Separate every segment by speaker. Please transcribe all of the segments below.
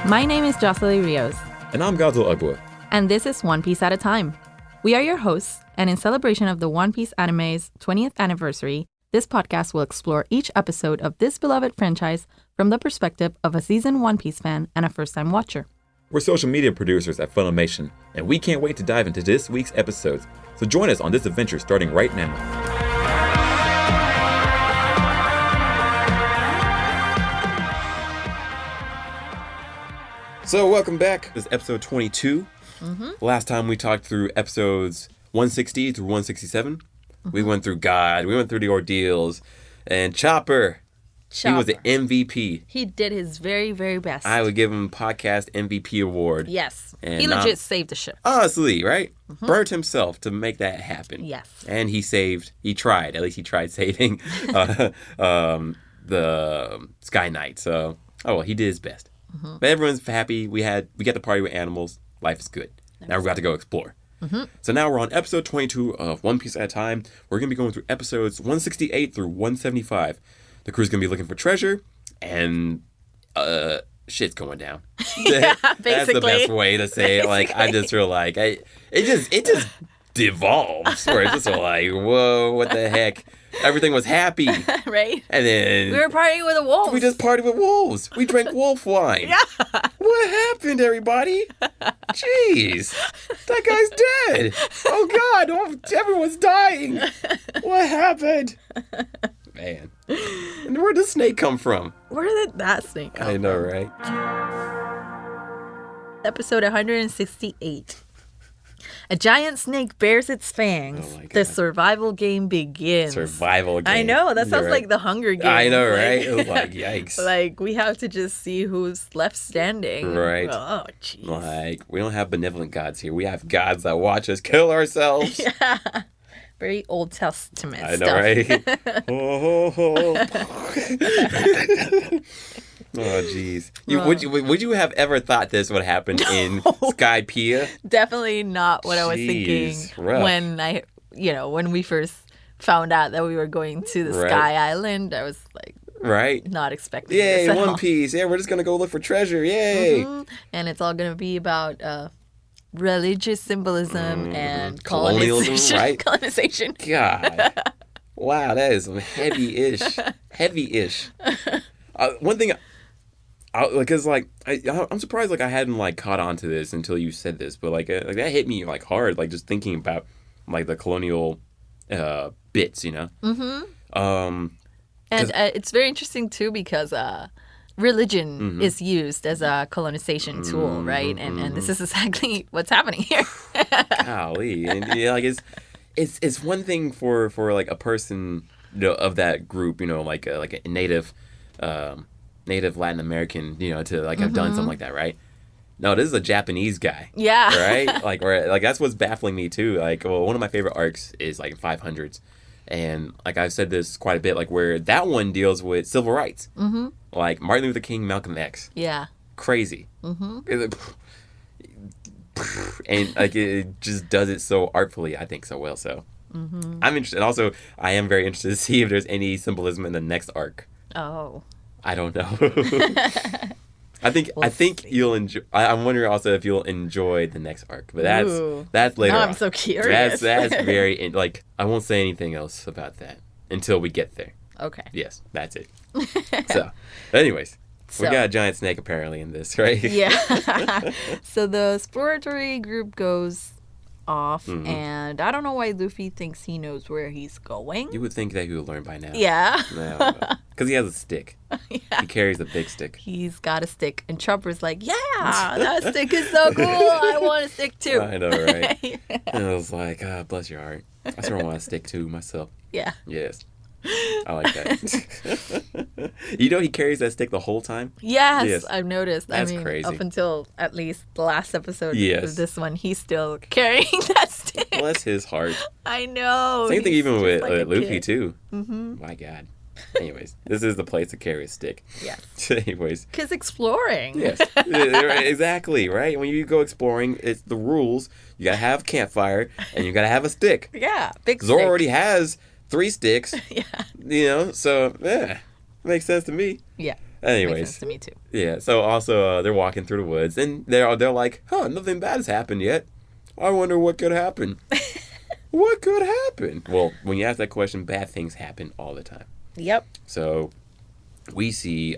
Speaker 1: My name is Josellie Rios.
Speaker 2: And I'm Godswill Ugwa.
Speaker 1: And this is One Piece at a Time. We are your hosts, and in celebration of the One Piece anime's 20th anniversary, this podcast will explore each episode of this beloved franchise from the perspective of a seasoned One Piece fan and a first-time watcher.
Speaker 2: We're social media producers at Funimation, and we can't wait to dive into this week's episodes. So join us on this adventure starting right now. So welcome back. This is episode 22. Last time we talked through episodes 160 through 167. We went through God, we went through the ordeals, and Chopper. He was the MVP.
Speaker 1: He did his very, very best.
Speaker 2: I would give him podcast MVP award.
Speaker 1: Yes.
Speaker 2: And
Speaker 1: he legit saved the ship.
Speaker 2: Honestly, right? Burnt himself to make that happen.
Speaker 1: Yes.
Speaker 2: And he tried saving the Sky Knight. So, he did his best. But everyone's happy. We get to party with animals. Life is good. Now we're about to go explore. So now we're on episode 22 of One Piece at a Time. We're going to be going through episodes 168 through 175. The crew's going to be looking for treasure, and shit's going down.
Speaker 1: Yeah, basically.
Speaker 2: That's the best way to say it. Like, I just feel like, it just devolves. Where it's just like, whoa, what the heck? Everything was happy. Right? And then
Speaker 1: we were partying with the wolves.
Speaker 2: We just partied with wolves. We drank wolf wine.
Speaker 1: Yeah.
Speaker 2: What happened, everybody? Jeez. That guy's dead. Oh, God. Everyone's dying. What happened? Man. And where did the snake come from?
Speaker 1: Where did that snake come from?
Speaker 2: I know, right?
Speaker 1: Episode 168. A giant snake bears its fangs.
Speaker 2: Oh my God.
Speaker 1: The survival game begins.
Speaker 2: Survival game.
Speaker 1: I know. That sounds
Speaker 2: You're
Speaker 1: like
Speaker 2: right.
Speaker 1: the Hunger Games.
Speaker 2: I know, right? It was like, yikes.
Speaker 1: Like, we have to just see who's left standing.
Speaker 2: Right.
Speaker 1: Oh, jeez.
Speaker 2: Like, we don't have benevolent gods here. We have gods that watch us kill ourselves.
Speaker 1: Yeah. Very Old Testament
Speaker 2: I know,
Speaker 1: stuff.
Speaker 2: right? Oh, jeez. Would you have ever thought this would happen in Skypeia?
Speaker 1: Definitely not what I was thinking
Speaker 2: rough.
Speaker 1: when we first found out that we were going to the Sky Island. I was like, not expecting
Speaker 2: Yay,
Speaker 1: this at
Speaker 2: One
Speaker 1: all.
Speaker 2: Piece. Yeah, we're just going to go look for treasure. Yay.
Speaker 1: And it's all going to be about religious symbolism and
Speaker 2: colonialism,
Speaker 1: colonization.
Speaker 2: right?
Speaker 1: Colonization.
Speaker 2: God. Wow, that is heavy-ish. Heavy-ish. One thing... Because I'm surprised I hadn't caught on to this until you said this, but that hit me hard, just thinking about the colonial bits, you know.
Speaker 1: And it's very interesting too because religion is used as a colonization tool, right? And this is exactly what's happening here.
Speaker 2: Golly, and it's one thing for a person of that group, like a native Latin American, to have done something like that, right? No, this is a Japanese guy.
Speaker 1: Yeah.
Speaker 2: Right? That's what's baffling me too. One of my favorite arcs is 500s. And I've said this quite a bit, where that one deals with civil rights. Martin Luther King, Malcolm X.
Speaker 1: Yeah.
Speaker 2: Crazy. And it just does it so artfully, I think, so well. So I'm interested. And also, I am very interested to see if there's any symbolism in the next arc.
Speaker 1: Oh.
Speaker 2: I don't know. I think you'll enjoy. I'm wondering also if you'll enjoy the next arc, but that's later.
Speaker 1: Now
Speaker 2: on.
Speaker 1: I'm so curious.
Speaker 2: That's very I won't say anything else about that until we get there.
Speaker 1: Okay.
Speaker 2: Yes, that's it. So, anyways, we got a giant snake apparently in this, right?
Speaker 1: Yeah. So the exploratory group goes off, and I don't know why Luffy thinks he knows where he's going.
Speaker 2: You would think that he would learn by now.
Speaker 1: Yeah.
Speaker 2: No, because he has a stick.
Speaker 1: Yeah.
Speaker 2: He carries a big stick.
Speaker 1: He's got a stick, and Chopper's like, yeah, that stick is so cool. I want a stick too.
Speaker 2: I know, right? Yeah. And I was like, bless your heart. I sort of want a stick too myself.
Speaker 1: Yeah.
Speaker 2: Yes. I like that. He carries that stick the whole time?
Speaker 1: Yes. I've noticed.
Speaker 2: That's crazy.
Speaker 1: Up until at least the last episode
Speaker 2: of
Speaker 1: this one, he's still carrying that stick.
Speaker 2: Bless his heart.
Speaker 1: I know.
Speaker 2: Same thing even with Luffy,
Speaker 1: kid.
Speaker 2: too. My God. Anyways, this is the place to carry a stick.
Speaker 1: Yes.
Speaker 2: Anyways.
Speaker 1: Because exploring.
Speaker 2: Yes. Exactly, right? When you go exploring, it's the rules. You got to have a campfire, and you got to have a stick.
Speaker 1: Yeah, big stick.
Speaker 2: Zoro already has 3 sticks.
Speaker 1: Yeah.
Speaker 2: So, makes sense to me.
Speaker 1: Yeah.
Speaker 2: Anyways.
Speaker 1: Makes sense to me too.
Speaker 2: Yeah, so also they're walking through the woods, and they're like, nothing bad has happened yet. I wonder what could happen. What could happen? Well, when you ask that question, bad things happen all the time.
Speaker 1: Yep.
Speaker 2: So we see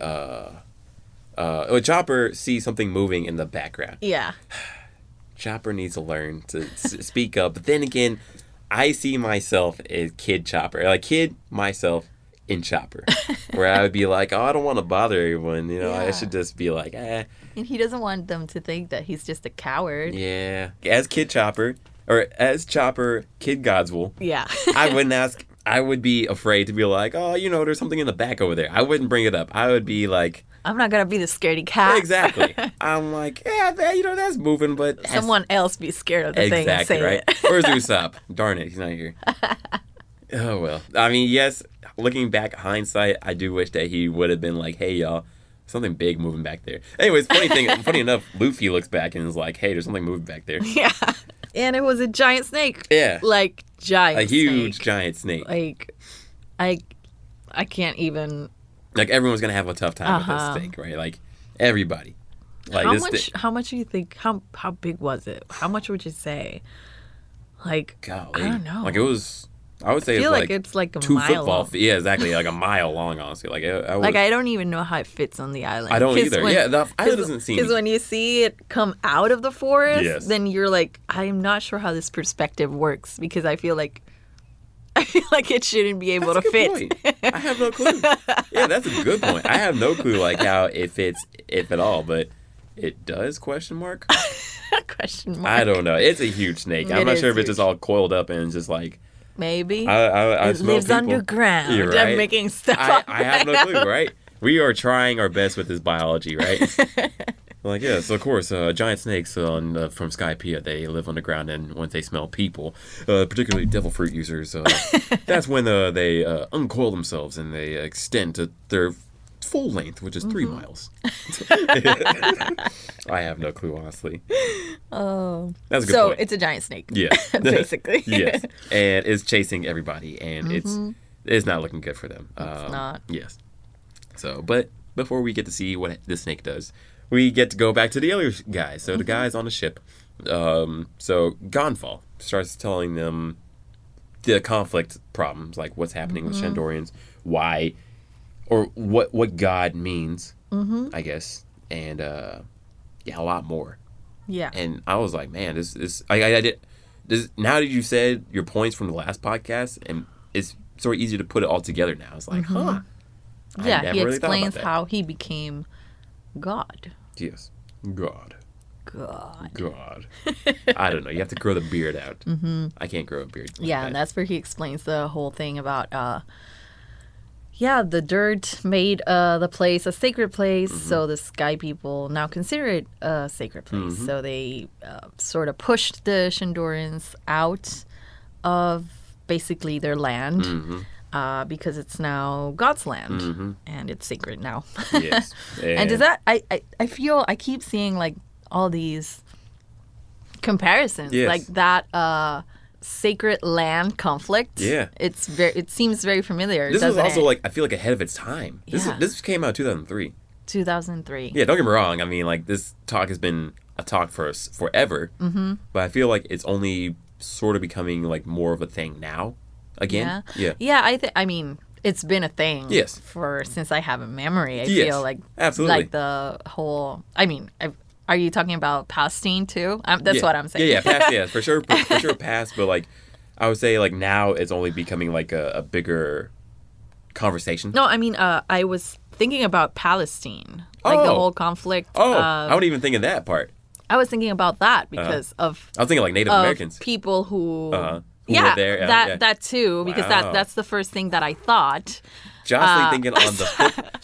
Speaker 2: Chopper sees something moving in the background.
Speaker 1: Yeah.
Speaker 2: Chopper needs to learn to speak up. But then again, I see myself as Kid Chopper. Like, myself in Chopper. Where I would be like, I don't want to bother everyone. You know, I should just be like, And
Speaker 1: he doesn't want them to think that he's just a coward.
Speaker 2: Yeah. As Kid Chopper, or as Chopper, Kid Godswill.
Speaker 1: Yeah.
Speaker 2: I would be afraid to be like, there's something in the back over there. I wouldn't bring it up. I would be like,
Speaker 1: I'm not going to be the scaredy cat.
Speaker 2: Exactly. I'm like, that's moving, but...
Speaker 1: Someone else be scared of the thing and say
Speaker 2: right?
Speaker 1: it.
Speaker 2: Where's Usopp? Darn it, he's not here. Oh, well. I mean, yes, looking back, hindsight, I do wish that he would have been like, hey, y'all, something big moving back there. Anyways, funny enough, Luffy looks back and is like, hey, there's something moving back there.
Speaker 1: Yeah. And it was a giant snake.
Speaker 2: Yeah.
Speaker 1: Like, giant
Speaker 2: snake. A huge giant snake.
Speaker 1: Like, I can't even...
Speaker 2: Like, everyone's going to have a tough time with this snake, right? Like, everybody. Like,
Speaker 1: how much do you think, how big was it? How much would you say? Like,
Speaker 2: golly.
Speaker 1: I don't know.
Speaker 2: Like, it was... I would say
Speaker 1: it's like a
Speaker 2: 2
Speaker 1: mile
Speaker 2: football
Speaker 1: long.
Speaker 2: Yeah, exactly. Like a mile long, honestly.
Speaker 1: I don't even know how it fits on the island.
Speaker 2: I don't either. The island doesn't seem...
Speaker 1: Because when you see it come out of the forest,
Speaker 2: yes.
Speaker 1: then you're like, I'm not sure how this perspective works, because I feel like it shouldn't be able to fit.
Speaker 2: Point. I have no clue. Yeah, that's a good point. I have no clue like how it fits, if at all, but it does, question mark?
Speaker 1: Question mark.
Speaker 2: I don't know. It's a huge snake. I'm not sure if it's just all coiled up and just like...
Speaker 1: Maybe.
Speaker 2: I
Speaker 1: it lives underground.
Speaker 2: You're right.
Speaker 1: I'm making stuff up.
Speaker 2: I have no clue, right? We are trying our best with this biology, right? Like, yeah, so of course, giant snakes from Skypeia, they live underground, and once they smell people, particularly devil fruit users, that's when they uncoil themselves and they extend to their full length, which is 3 miles. I have no clue, honestly.
Speaker 1: Oh,
Speaker 2: that's a good
Speaker 1: so
Speaker 2: point.
Speaker 1: it's a giant snake.
Speaker 2: Yeah,
Speaker 1: basically.
Speaker 2: Yes, and it's chasing everybody, and it's not looking good for them.
Speaker 1: It's not.
Speaker 2: Yes. So, but before we get to see what the snake does, we get to go back to the other guys. So the guys on the ship. So Gonfall starts telling them the conflict problems, like what's happening with Shandorians, why, or what God means, I guess, and a lot more.
Speaker 1: Yeah.
Speaker 2: And I was like, man, I did. Now that you said your points from the last podcast, and it's sort of easy to put it all together now. It's like, huh.
Speaker 1: Yeah, he explains how he became God.
Speaker 2: Yes. God.
Speaker 1: God.
Speaker 2: I don't know. You have to grow the beard out. I can't grow a beard.
Speaker 1: And that's where he explains the whole thing about, the dirt made the place a sacred place, so the Sky people now consider it a sacred place. So they sort of pushed the Shandorians out of basically their land. Because it's now God's land, and it's sacred now.
Speaker 2: Yes.
Speaker 1: And does that, I feel, I keep seeing like all these comparisons, like that sacred land conflict.
Speaker 2: Yeah.
Speaker 1: It seems very familiar.
Speaker 2: This was also like, I feel like ahead of its time. This came out 2003.
Speaker 1: 2003.
Speaker 2: Yeah, don't get me wrong. I mean, like, this talk has been a talk for us forever, but I feel like it's only sort of becoming like more of a thing now. Again?
Speaker 1: Yeah, I mean, it's been a thing since I have a memory. I feel like
Speaker 2: absolutely.
Speaker 1: Like the whole, I mean, are you talking about Palestine too? That's what I'm saying.
Speaker 2: Past, for sure past, but like, I would say like now it's only becoming like a bigger conversation.
Speaker 1: No, I mean, I was thinking about Palestine, like the whole conflict.
Speaker 2: I wasn't even thinking that part.
Speaker 1: I was thinking about that because of...
Speaker 2: I was thinking like Native Americans.
Speaker 1: People who...
Speaker 2: who were there.
Speaker 1: That too, because that's the first thing that I thought.
Speaker 2: Jocellie thinking on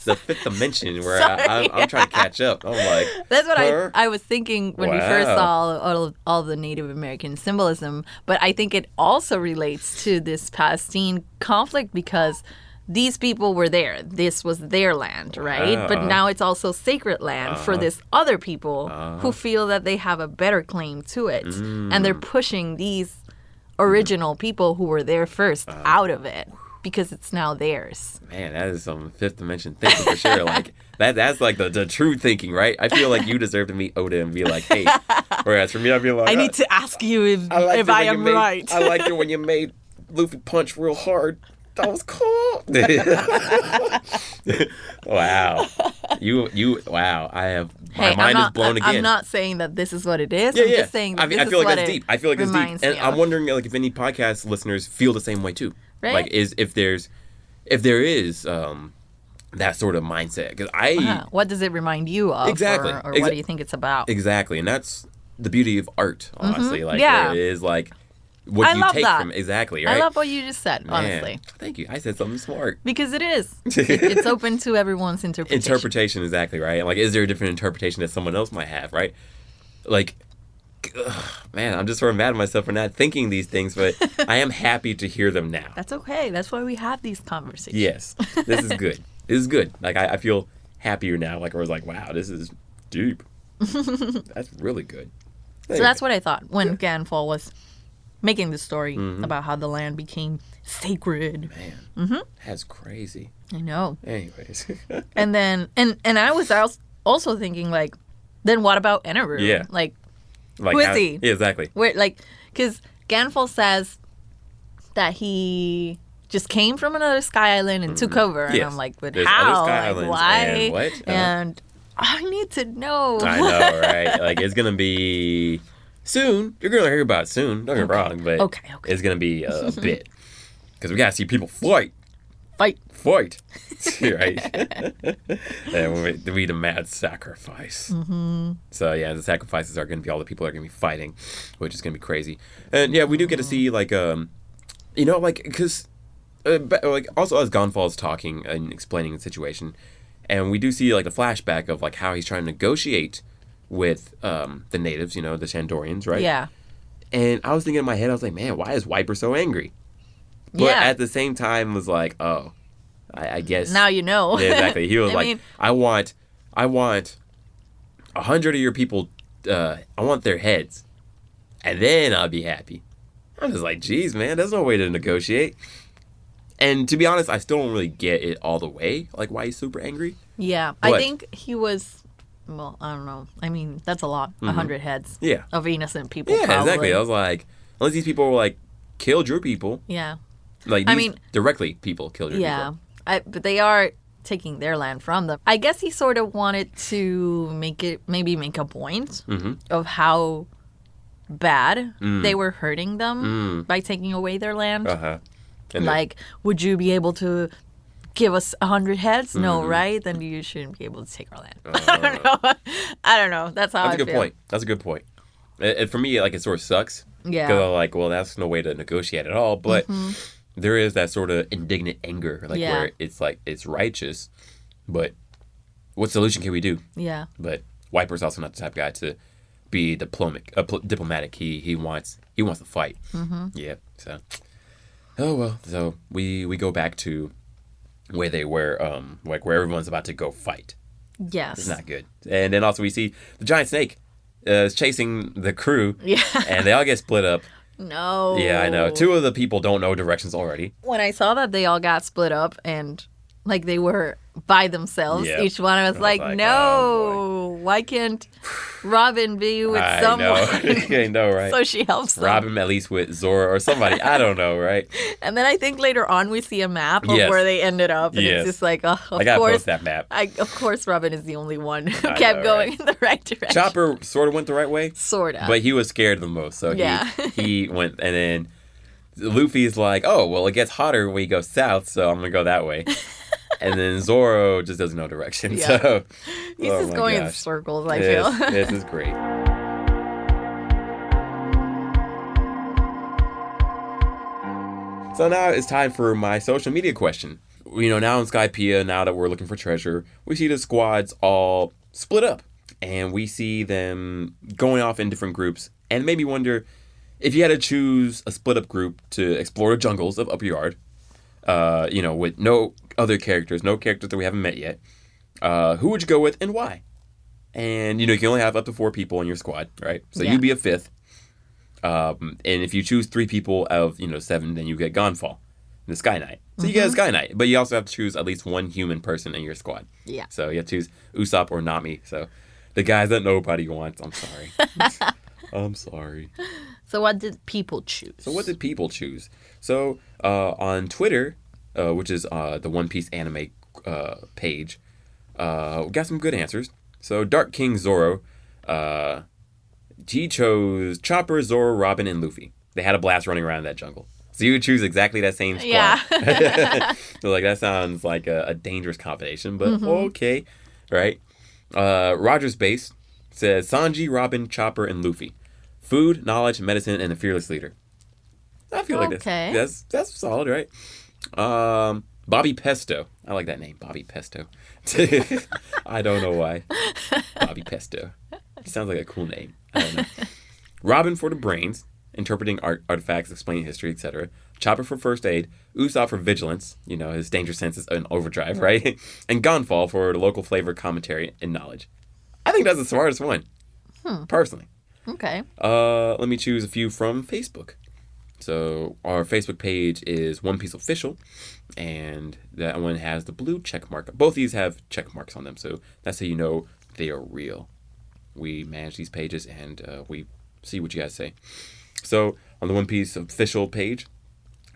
Speaker 2: the fifth dimension where I'm trying to catch up. I'm like...
Speaker 1: That's what I was thinking when we first saw all the Native American symbolism. But I think it also relates to this Palestine conflict because these people were there. This was their land, right? But now it's also sacred land for this other people who feel that they have a better claim to it. And they're pushing these original people who were there first out of it. because it's now theirs.
Speaker 2: Man, that is some fifth dimension thinking for sure. Like that's like the true thinking, right? I feel like you deserve to meet Oda and be like, hey. Whereas for me, I'd be like,
Speaker 1: I need to ask you if I am right.
Speaker 2: I liked it when you made Luffy punch real hard. That was cool. Wow. Wow. My mind is blown again.
Speaker 1: I'm not saying that this is what it is. I'm just saying that
Speaker 2: I feel like that's deep. I feel like it's deep. And I'm wondering like if any podcast listeners feel the same way too.
Speaker 1: Right.
Speaker 2: Like if there is that sort of mindset. Because
Speaker 1: what does it remind you of?
Speaker 2: Exactly.
Speaker 1: Or what do you think it's about?
Speaker 2: Exactly. And that's the beauty of art, honestly. Mm-hmm. Like it is like what you take from exactly, right?
Speaker 1: I love what you just said, honestly.
Speaker 2: Thank you. I said something smart.
Speaker 1: Because it is. It's open to everyone's interpretation.
Speaker 2: Exactly, right? Like, is there a different interpretation that someone else might have, right? Like, man, I'm just sort of mad at myself for not thinking these things, but I am happy to hear them now.
Speaker 1: That's okay. That's why we have these conversations.
Speaker 2: Yes. This is good. This is good. Like, I feel happier now. Like, I was like, wow, this is deep. That's really good.
Speaker 1: So that's what I thought when Ganfall was making the story about how the land became sacred.
Speaker 2: Man, that's crazy.
Speaker 1: I know.
Speaker 2: Anyways.
Speaker 1: And then, and I was also thinking, like, then what about Eneru?
Speaker 2: Yeah.
Speaker 1: Like who is he?
Speaker 2: Yeah, exactly.
Speaker 1: Because Ganfall says that he just came from another sky island and took over. And I'm like, but
Speaker 2: there's
Speaker 1: how?
Speaker 2: Other sky
Speaker 1: like,
Speaker 2: islands
Speaker 1: why?
Speaker 2: And what?
Speaker 1: And I need to know.
Speaker 2: I know, right? Like, it's going to be... soon. You're going to hear about it soon. Don't get me wrong, but it's going to be a bit. Because we got to see people fight. Right? And we the mad sacrifice. Mm-hmm. So, yeah, the sacrifices are going to be all the people that are going to be fighting, which is going to be crazy. And, yeah, we do get to see, like, because, also as Gonfall's talking and explaining the situation, and we do see, like, the flashback of, like, how he's trying to negotiate with the natives, the Shandorians, right?
Speaker 1: Yeah.
Speaker 2: And I was thinking in my head, I was like, man, why is Wiper so angry? But at the same time, was like, oh, I guess.
Speaker 1: Now you know.
Speaker 2: Yeah, exactly. He was I want 100 of your people, I want their heads. And then I'll be happy. I was like, geez, man, there's no way to negotiate. And to be honest, I still don't really get it all the way, like why he's super angry.
Speaker 1: Yeah. But I think he was... Well, I don't know. I mean, that's a lot. 100 heads of innocent people.
Speaker 2: Yeah,
Speaker 1: probably.
Speaker 2: Exactly. I was like, unless these people were like, killed your people.
Speaker 1: Yeah.
Speaker 2: Like, directly people killed your people.
Speaker 1: Yeah. But they are taking their land from them. I guess he sort of wanted to make a point of how bad they were hurting them by taking away their land.
Speaker 2: Uh-huh.
Speaker 1: Like, would you be able to give us 100 heads? No, right? Then you shouldn't be able to take our land. I don't know. That's how I feel.
Speaker 2: That's a good point. For me, like, it sort of sucks.
Speaker 1: Yeah.
Speaker 2: Because I'm like, well, that's no way to negotiate at all. But there is that sort of indignant anger, like where it's like, it's righteous, but what solution can we do?
Speaker 1: Yeah.
Speaker 2: But Wiper's also not the type of guy to be diplomatic. He wants to fight. Yeah. So, oh well. So we go back to where they were, like where everyone's about to go fight.
Speaker 1: Yes.
Speaker 2: It's not good. And then also we see the giant snake is chasing the crew.
Speaker 1: Yeah.
Speaker 2: And they all get split up.
Speaker 1: No.
Speaker 2: Yeah, I know. 2 of the people don't know directions already.
Speaker 1: When I saw that they all got split up and like they were by themselves, each one, I was like, no, why can't Robin be with someone?
Speaker 2: I know, right?
Speaker 1: So she helps them.
Speaker 2: Robin at least with Zora or somebody. I don't know, right?
Speaker 1: And then I think later on we see a map of where they ended up. And it's just like, of
Speaker 2: I gotta post that map.
Speaker 1: Of course, Robin is the only one who kept going in the right direction.
Speaker 2: Chopper sort of went the right way.
Speaker 1: Sort of.
Speaker 2: But he was scared the most. So he went, and then Luffy's like, oh, well, it gets hotter when you go south, so I'm going to go that way. And then Zoro just doesn't know direction. Yeah. So
Speaker 1: he's just going in circles, I feel.
Speaker 2: This is great. So now it's time for my social media question. Now in Skypeia, now that we're looking for treasure, we see the squads all split up. And we see them going off in different groups. And it made me wonder, if you had to choose a split up group to explore the jungles of Upper Yard, with no other characters, no characters that we haven't met yet, who would you go with and why? And, you can only have up to 4 people in your squad, right? So you'd be a 5th. And if you choose 3 people out of, 7, then you get Gonfall. the Sky Knight. So you get a Sky Knight, but you also have to choose at least one human person in your squad.
Speaker 1: Yeah.
Speaker 2: So you have to choose Usopp or Nami. So the guys that nobody wants. I'm sorry. I'm sorry.
Speaker 1: So what did people choose?
Speaker 2: So on Twitter, which is the One Piece anime page, we got some good answers. So Dark King Zoro, he chose Chopper, Zoro, Robin, and Luffy. They had a blast running around in that jungle. So you would choose exactly that same squad.
Speaker 1: Yeah.
Speaker 2: So like that sounds like a dangerous combination, but okay, right? Roger's Base says Sanji, Robin, Chopper, and Luffy. Food, knowledge, medicine, and a fearless leader. I feel like that's solid, right? Bobby Pesto. I like that name, Bobby Pesto. I don't know why. Bobby Pesto. It sounds like a cool name. I don't know. Robin for the brains, interpreting artifacts, explaining history, etc. Chopper for first aid. Usopp for vigilance, his danger sense is in overdrive, right? And Gonfall for the local flavor, commentary, and knowledge. I think that's the smartest one, personally.
Speaker 1: Okay.
Speaker 2: Let me choose a few from Facebook. So our Facebook page is One Piece Official, and that one has the blue check mark. Both these have check marks on them, so that's how you know they are real. We manage these pages, and we see what you guys say. So on the One Piece Official page,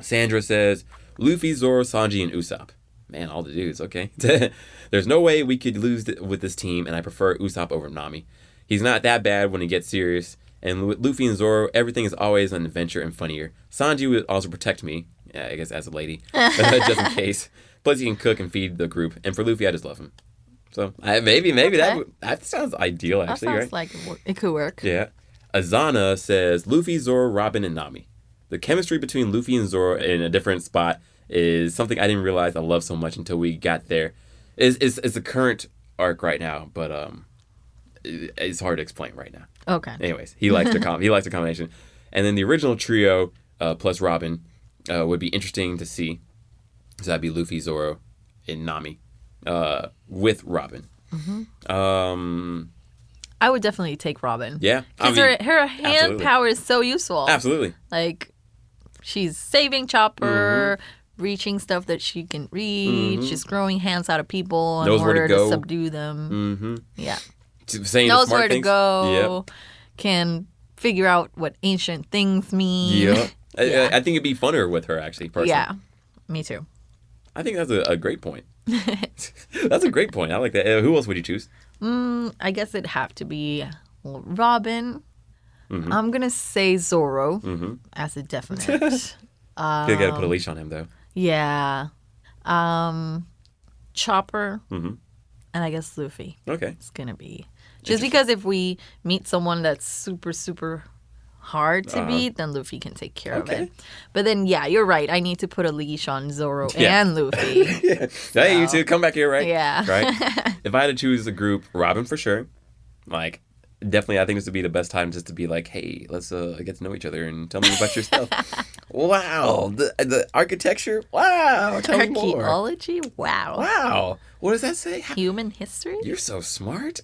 Speaker 2: Sandra says, Luffy, Zoro, Sanji, and Usopp. Man, all the dudes, okay. There's no way we could lose with this team, and I prefer Usopp over Nami. He's not that bad when he gets serious. And with Luffy and Zoro, everything is always an adventure and funnier. Sanji would also protect me, I guess as a lady, just in case. Plus he can cook and feed the group. And for Luffy, I just love him. So maybe okay. that sounds ideal, actually,
Speaker 1: that
Speaker 2: right?
Speaker 1: sounds like it could work.
Speaker 2: Yeah. Azana says Luffy, Zoro, Robin, and Nami. The chemistry between Luffy and Zoro in a different spot is something I didn't realize I love so much until we got there. It's the current arc right now, but it's hard to explain right now.
Speaker 1: Okay.
Speaker 2: Anyways, he likes the combination, and then the original trio plus Robin would be interesting to see. So that'd be Luffy, Zoro, and Nami with Robin.
Speaker 1: I would definitely take Robin.
Speaker 2: Yeah,
Speaker 1: because her hand power is so useful.
Speaker 2: Absolutely.
Speaker 1: Like she's saving Chopper. Reaching stuff that she can reach, just growing hands out of people in order to subdue them. Yeah.
Speaker 2: Saying
Speaker 1: knows
Speaker 2: smart
Speaker 1: where
Speaker 2: things.
Speaker 1: To go.
Speaker 2: Yep.
Speaker 1: Can figure out what ancient things mean.
Speaker 2: Yeah. I think it'd be funner with her, actually, personally.
Speaker 1: Yeah, me too.
Speaker 2: I think that's a great point. That's a great point. I like that. Who else would you choose?
Speaker 1: I guess it'd have to be Robin. I'm going to say Zoro as a definite.
Speaker 2: You gotta put a leash on him, though.
Speaker 1: Yeah. Chopper. And I guess Luffy.
Speaker 2: Okay.
Speaker 1: It's going to be. Just because if we meet someone that's super, super hard to beat, then Luffy can take care of it. But then, yeah, you're right. I need to put a leash on Zoro and Luffy.
Speaker 2: Hey, you two, come back here, right?
Speaker 1: Yeah.
Speaker 2: Right? If I had to choose a group, Robin for sure. Like, definitely, I think this would be the best time just to be like, hey, let's get to know each other and tell me about your stuff. Wow. The architecture? Wow. Tell me more.
Speaker 1: Archaeology? Wow.
Speaker 2: Wow. What does that say?
Speaker 1: Human history?
Speaker 2: You're so smart.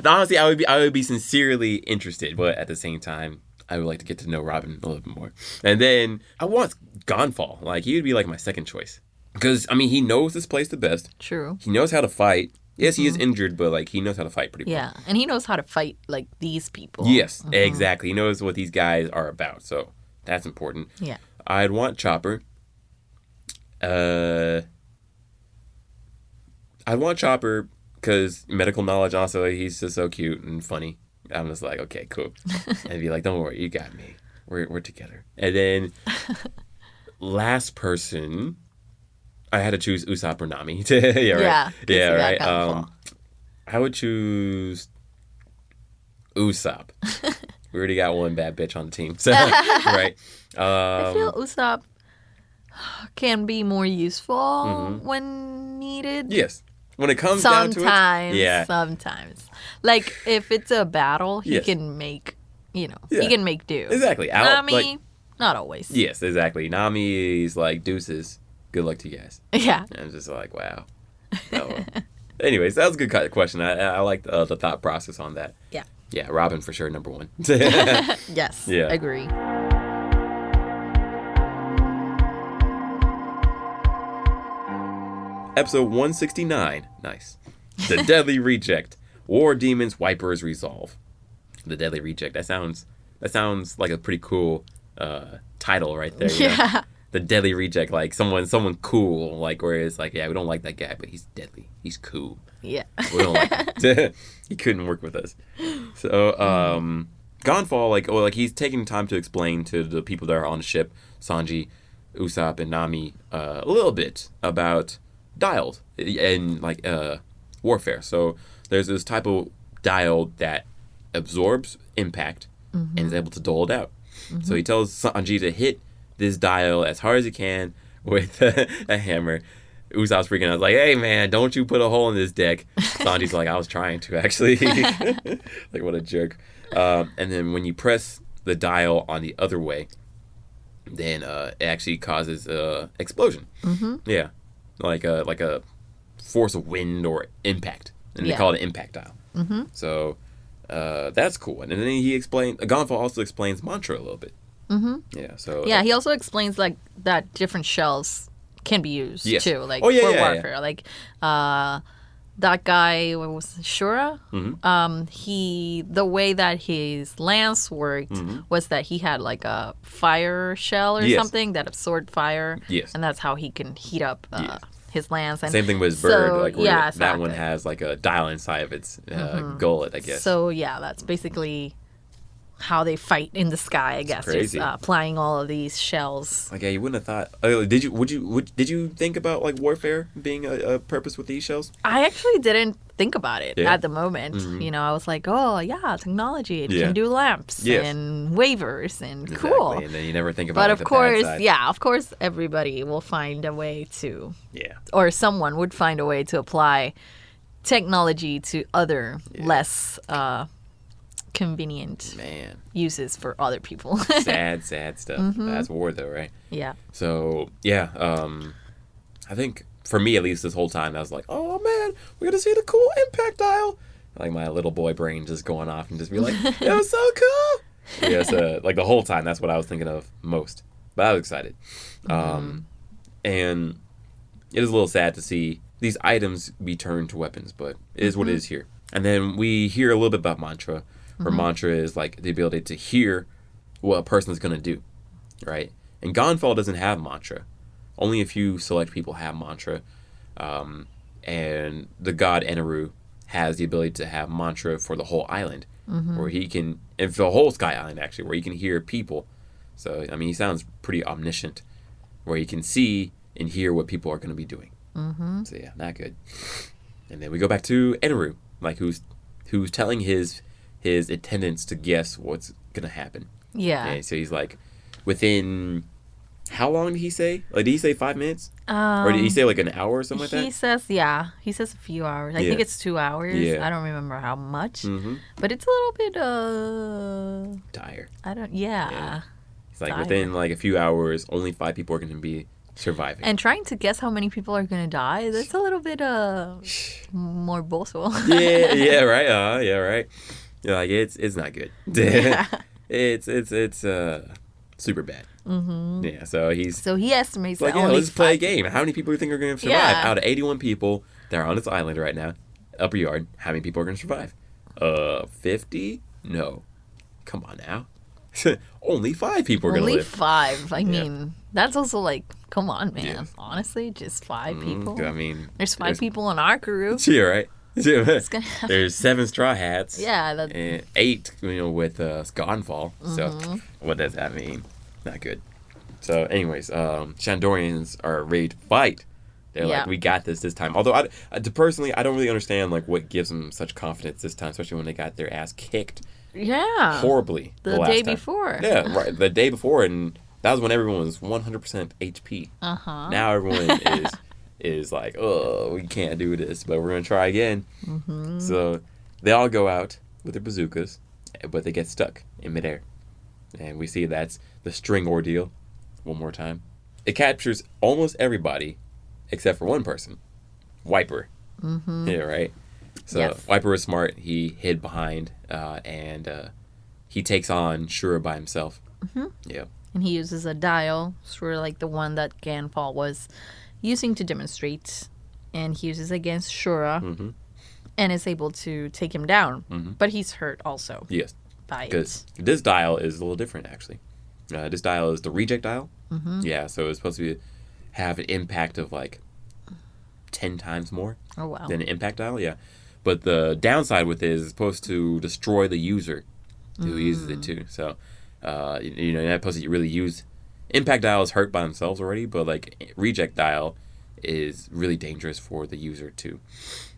Speaker 2: Honestly, I would be sincerely interested, but at the same time, I would like to get to know Robin a little bit more. And then I want Gonfall. Like, he would be like my second choice. Because, I mean, he knows this place the best.
Speaker 1: True.
Speaker 2: He knows how to fight. Yes, he is injured, but like he knows how to fight pretty well.
Speaker 1: Yeah, and he knows how to fight like these people.
Speaker 2: Yes, exactly. He knows what these guys are about, so that's important.
Speaker 1: Yeah.
Speaker 2: I'd want Chopper. I'd want Chopper because medical knowledge. Also, he's just so cute and funny. I'm just like, okay, cool. And be like, don't worry, you got me. We're together. And then last person. I had to choose Usopp or Nami. Yeah, right. Yeah, right. I would choose Usopp. We already got one bad bitch on the team, so right.
Speaker 1: I feel Usopp can be more useful when needed.
Speaker 2: Yes, when it comes down to it. Yeah,
Speaker 1: sometimes. Like if it's a battle, he can make. He can make do.
Speaker 2: Exactly.
Speaker 1: Nami, not always.
Speaker 2: Yes, exactly. Nami's like deuces. Good luck to you guys.
Speaker 1: Yeah.
Speaker 2: And I'm just like, wow. Oh, well. Anyways, that was a good question. I like the thought process on that.
Speaker 1: Yeah.
Speaker 2: Yeah, Robin for sure, number one.
Speaker 1: Yes. Yeah. Agree.
Speaker 2: Episode 169. Nice. The Deadly Reject. War Demons Wipers Resolve. The Deadly Reject. That sounds like a pretty cool title right there. You know? The Deadly Reject, like someone cool, like where it's like, yeah, we don't like that guy, but he's deadly. He's cool.
Speaker 1: Yeah.
Speaker 2: We don't like him. He couldn't work with us. So, Gonfall, like he's taking time to explain to the people that are on the ship, Sanji, Usopp, and Nami, a little bit about dials and like warfare. So there's this type of dial that absorbs impact and is able to dole it out. So he tells Sanji to hit this dial as hard as he can with a hammer. Usopp's freaking out. Like, hey man, don't you put a hole in this deck. Sanji's like, I was trying to actually. Like, what a jerk. And then when you press the dial on the other way, then it actually causes explosion. Yeah, like a force of wind or impact, and they call it an impact dial. So that's cool. And then Gonfall also explains mantra a little bit. Yeah. So
Speaker 1: he also explains like that different shells can be used too, like for warfare. Like that guy, what was it, Shura? The way that his lance worked was that he had like a fire shell or something that absorbed fire. Yes. And that's how he can heat up his lance. And
Speaker 2: same thing with his bird. Like exactly. That one has like a dial inside of its gullet, I guess.
Speaker 1: So yeah, that's basically how they fight in the sky, I guess.
Speaker 2: Crazy.
Speaker 1: Just applying all of these shells.
Speaker 2: Like, yeah, you wouldn't have thought. Did you think about like warfare being a purpose with these shells?
Speaker 1: I actually didn't think about it at the moment. You know, I was like, oh yeah, technology. It can do lamps and waivers and cool.
Speaker 2: And then you never think about.
Speaker 1: But of course, everybody will find a way to. Yeah. Or someone would find a way to apply technology to other less. Convenient uses for other people.
Speaker 2: sad stuff. That's war though, right? Yeah. So I think for me at least this whole time I was like, oh man, we're gonna see the cool impact dial. Like my little boy brain just going off and just be like, it was so cool. Yeah, so like the whole time that's what I was thinking of most. But I was excited. And it is a little sad to see these items be turned to weapons, but it is what it is here. And then we hear a little bit about mantra. Her mantra is like the ability to hear what a person is going to do, right? And Gonfall doesn't have mantra. Only a few select people have mantra. And the god Eneru has the ability to have mantra for the whole island, where he can, and for the whole Sky Island actually, where he can hear people. So, I mean, he sounds pretty omniscient, where he can see and hear what people are going to be doing. So, yeah, not good. And then we go back to Eneru, like who's telling his attendants to guess what's gonna happen. Yeah. And so he's like, within how long did he say? Like, did he say 5 minutes? Or did he say like an hour or something like that?
Speaker 1: He says a few hours. I think it's 2 hours. Yeah. I don't remember how much. But it's a little bit
Speaker 2: dire. He's like, within like a few hours, only 5 people are gonna be surviving.
Speaker 1: And trying to guess how many people are gonna die, that's a little bit more boastful.
Speaker 2: Right. Yeah, like it's not good. It's super bad. Yeah, so
Speaker 1: he estimates
Speaker 2: like,
Speaker 1: that only
Speaker 2: let's play a game. How many people do you think are going to survive out of 81 people that are on this island right now, upper yard? How many people are going to survive? 50? No, come on now. Only 5 people are going to live.
Speaker 1: Only 5. I mean, that's also like, come on, man. Yeah. Honestly, just 5 people.
Speaker 2: I mean,
Speaker 1: there's 5 people in our crew.
Speaker 2: Yeah, right. There's 7 Straw Hats.
Speaker 1: Yeah,
Speaker 2: and 8, with Gonfall. So what does that mean? Not good. So, anyways, Shandorians are ready to fight. They're like, we got this time. Although, personally, I don't really understand like what gives them such confidence this time, especially when they got their ass kicked.
Speaker 1: Yeah.
Speaker 2: Horribly.
Speaker 1: The day before.
Speaker 2: Yeah, right. The day before, and that was when everyone was 100% HP. Now everyone is like, oh, we can't do this, but we're going to try again. So they all go out with their bazookas, but they get stuck in midair. And we see that's the string ordeal one more time. It captures almost everybody except for one person, Wiper. Yeah, right? So Wiper was smart. He hid behind, and he takes on Shura by himself. Yeah.
Speaker 1: And he uses a dial, sort of like the one that Gonfall was using to demonstrate and he uses against Shura,
Speaker 2: Mm-hmm.
Speaker 1: and is able to take him down.
Speaker 2: Mm-hmm.
Speaker 1: But he's hurt also
Speaker 2: Yes.
Speaker 1: by it.
Speaker 2: Because this dial is a little different, actually. This dial is the reject dial.
Speaker 1: Mm-hmm.
Speaker 2: Yeah, so it's supposed to have an impact of like 10 times more
Speaker 1: Oh, wow.
Speaker 2: than an impact dial. Yeah. But the downside with it is it's supposed to destroy the user who uses it too. So, you're not supposed to really use... Impact dial is hurt by themselves already, but like reject dial is really dangerous for the user too.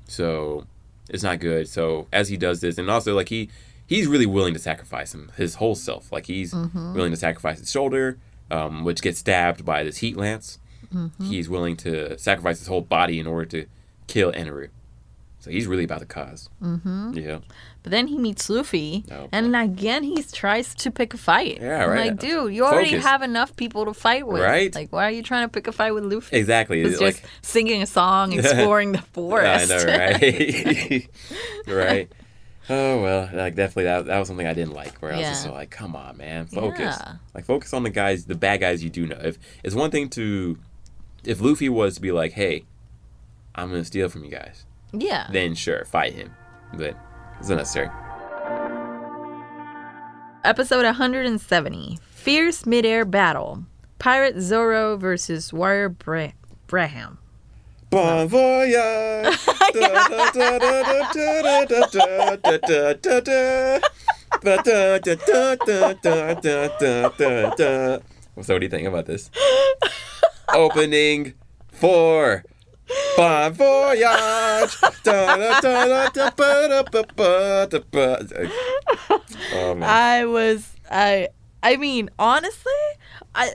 Speaker 2: So it's not good. So as he does this, and also like he's really willing to sacrifice his whole self. Like he's willing to sacrifice his shoulder, which gets stabbed by this heat lance. He's willing to sacrifice his whole body in order to kill Eneru. So he's really about the cause. Yeah.
Speaker 1: But then he meets Luffy,
Speaker 2: Oh,
Speaker 1: and again he tries to pick a fight.
Speaker 2: Yeah,
Speaker 1: I'm
Speaker 2: right.
Speaker 1: like, dude, you already
Speaker 2: Focus.
Speaker 1: have enough people to fight with.
Speaker 2: Right.
Speaker 1: Like, why are you trying to pick a fight with Luffy?
Speaker 2: Exactly.
Speaker 1: He's
Speaker 2: Like,
Speaker 1: just singing a song, exploring the forest.
Speaker 2: I know, right? Right. Oh, well, like definitely that was something I didn't like, where I was just like, come on, man, focus.
Speaker 1: Yeah.
Speaker 2: Like, focus on the bad guys you do know. If it's one thing if Luffy was to be like, hey, I'm going to steal from you guys,
Speaker 1: Yeah.
Speaker 2: then sure, fight him. But it's unnecessary.
Speaker 1: Episode 170. Fierce Midair Battle. Pirate Zoro versus Warrior Braham.
Speaker 2: Bon voyage! So what do you think about this? Opening 4. Bon voyage! Oh, man.
Speaker 1: I mean, honestly, I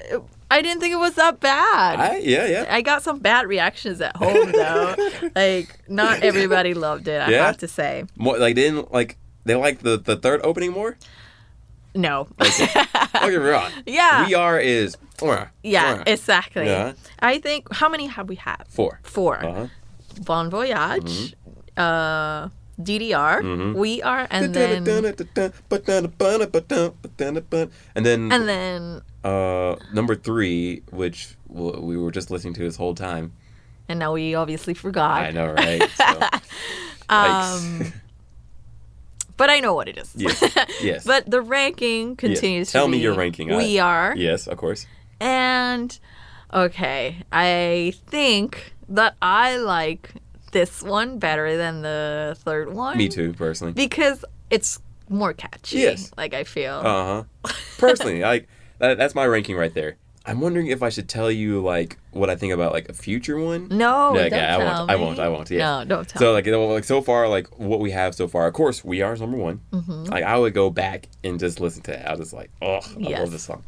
Speaker 1: didn't think it was that bad.
Speaker 2: Yeah.
Speaker 1: I got some bad reactions at home though. Like, not everybody loved it, I have to say.
Speaker 2: More, like, they like the third opening more?
Speaker 1: No.
Speaker 2: Okay. Don't get me wrong.
Speaker 1: Yeah.
Speaker 2: We Are is...
Speaker 1: Yeah, exactly.
Speaker 2: Yeah.
Speaker 1: I think, how many have we had?
Speaker 2: 4.
Speaker 1: 4.
Speaker 2: Uh-huh.
Speaker 1: Bon Voyage, DDR, We Are, and then...
Speaker 2: And then number 3, which we were just listening to this whole time.
Speaker 1: And now we obviously forgot.
Speaker 2: I know, right? So,
Speaker 1: but I know what it is.
Speaker 2: Yes.
Speaker 1: But the ranking continues to be...
Speaker 2: Tell me your ranking.
Speaker 1: We Are.
Speaker 2: Yes, of course.
Speaker 1: And, okay, I think that I like this one better than the third one.
Speaker 2: Me too, personally.
Speaker 1: Because it's more catchy.
Speaker 2: Yes.
Speaker 1: Like, I feel.
Speaker 2: Uh-huh. Personally, that's my ranking right there. I'm wondering if I should tell you, like, what I think about, like, a future one.
Speaker 1: No,
Speaker 2: Yeah,
Speaker 1: don't tell me.
Speaker 2: I won't. Yeah.
Speaker 1: No, don't tell
Speaker 2: So,
Speaker 1: me.
Speaker 2: like, so far, like, what we have so far, of course, We Are is number 1.
Speaker 1: Mm-hmm.
Speaker 2: Like, I would go back and just listen to it. I was just like, oh, I love this song.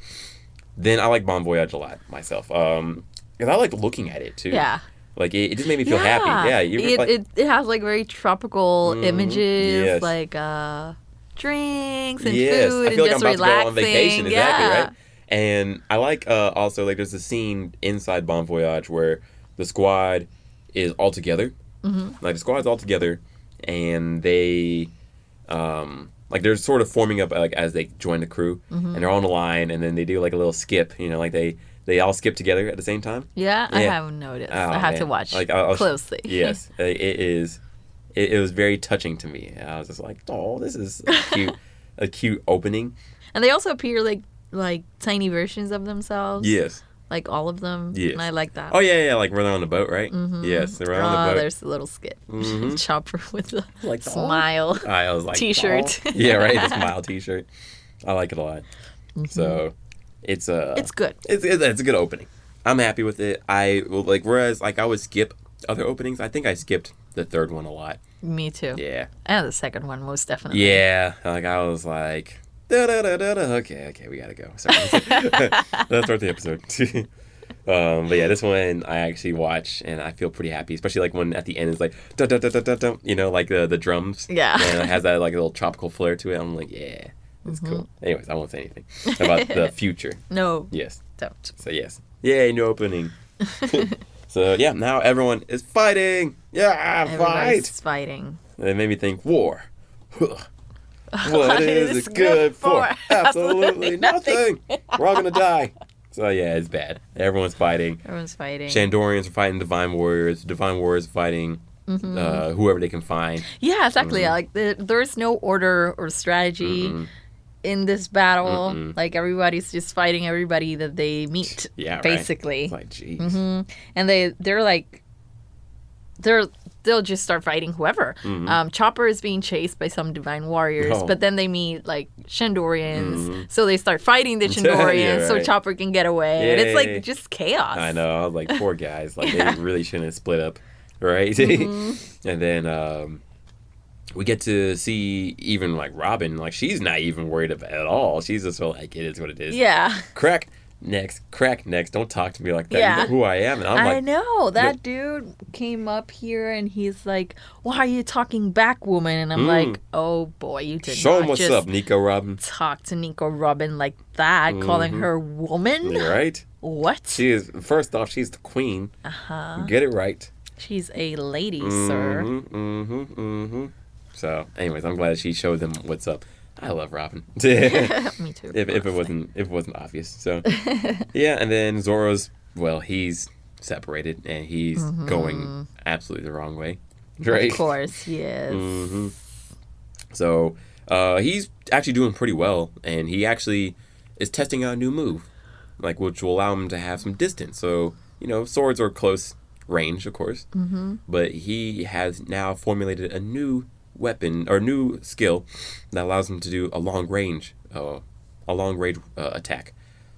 Speaker 2: Then I like Bon Voyage a lot, myself. Because I like looking at it, too.
Speaker 1: Yeah.
Speaker 2: Like, it just made me feel happy. Yeah.
Speaker 1: It has, like, very tropical images,
Speaker 2: yes.
Speaker 1: like, drinks and
Speaker 2: yes.
Speaker 1: food
Speaker 2: I feel
Speaker 1: and
Speaker 2: like
Speaker 1: just
Speaker 2: I'm about
Speaker 1: relaxing.
Speaker 2: to go on vacation. Exactly,
Speaker 1: yeah.
Speaker 2: right? And I like also, like, there's a scene inside Bon Voyage where the squad is all together. Mm-hmm. Like, the squad's all together, and they, like, they're sort of forming up, like, as they join the crew, and they're on the line, and then they do, like, a little skip, you know, like, they all skip together at the same time.
Speaker 1: Yeah, I haven't noticed.
Speaker 2: Oh,
Speaker 1: I have
Speaker 2: man.
Speaker 1: to watch
Speaker 2: like,
Speaker 1: closely.
Speaker 2: Yes, it was very touching to me. I was just like, oh, this is a cute opening.
Speaker 1: And they also appear like tiny versions of themselves.
Speaker 2: Yes.
Speaker 1: Like all of them.
Speaker 2: Yes.
Speaker 1: And I like that.
Speaker 2: Oh, yeah, like when they're on the boat, right? Mm-hmm. Yes, they're on the boat.
Speaker 1: There's a little skit.
Speaker 2: Mm-hmm.
Speaker 1: Chopper with the
Speaker 2: Like,
Speaker 1: smile
Speaker 2: I was like,
Speaker 1: t-shirt.
Speaker 2: oh. Yeah, right, the smile t-shirt. I like it a lot. Mm-hmm. So, it's
Speaker 1: good.
Speaker 2: It's a good opening. I'm happy with it. Whereas, like, I would skip other openings, I think I skipped the third one a lot.
Speaker 1: Me too.
Speaker 2: Yeah.
Speaker 1: And the second one, most definitely.
Speaker 2: Yeah, like, I was like... Okay, we gotta go. Sorry. Let's start the episode. But yeah, this one I actually watch and I feel pretty happy, especially like when at the end it's like dun, dun, dun, dun, dun, dun, you know, like the drums.
Speaker 1: Yeah.
Speaker 2: And it has that like little tropical flair to it. I'm like, yeah, it's cool. Anyways, I won't say anything about the future.
Speaker 1: No.
Speaker 2: Yes.
Speaker 1: Don't.
Speaker 2: So yes. Yay, new opening. So yeah, now everyone is fighting. Yeah,
Speaker 1: Everybody's
Speaker 2: fight.
Speaker 1: fighting.
Speaker 2: It made me think war. What is it good for? Absolutely nothing. We're all gonna die. So yeah, it's bad. Everyone's fighting. Shandorians are fighting Divine Warriors. Divine Warriors fighting whoever they can find.
Speaker 1: Yeah, exactly. Like there's no order or strategy in this battle. Like everybody's just fighting everybody that they meet.
Speaker 2: Yeah,
Speaker 1: basically.
Speaker 2: Right. It's like, jeez.
Speaker 1: And they're like they'll just start fighting whoever. Chopper is being chased by some Divine Warriors, but then they meet like Shandorians, so they start fighting the Shandorians so Chopper can get away. Yay. And it's like just chaos.
Speaker 2: I know. I was like, poor guys. Like they really shouldn't have split up, right? And then we get to see even like Robin. Like she's not even worried about it at all. She's just like, it is what it is.
Speaker 1: Yeah.
Speaker 2: Crack next. Don't talk to me like that. Yeah. You know who I am. And I'm like,
Speaker 1: I know. That dude came up here and he's like, why are you talking back, woman? And I'm like, oh boy, you did
Speaker 2: Show
Speaker 1: not
Speaker 2: him what's
Speaker 1: just
Speaker 2: up, Nico Robin.
Speaker 1: talk to Nico Robin like that, calling her woman.
Speaker 2: You're right.
Speaker 1: What?
Speaker 2: She is, first off, she's the queen. Get it right.
Speaker 1: She's a lady, sir.
Speaker 2: So, anyways, I'm glad she showed them what's up. I love Robin.
Speaker 1: Me too.
Speaker 2: If it wasn't obvious. So yeah, and then Zoro's, well, he's separated and he's going absolutely the wrong way. Right?
Speaker 1: Of course, yes.
Speaker 2: So he's actually doing pretty well, and he actually is testing out a new move, like which will allow him to have some distance. So, you know, swords are close range, of course. But he has now formulated a new weapon or new skill that allows him to do a long range attack,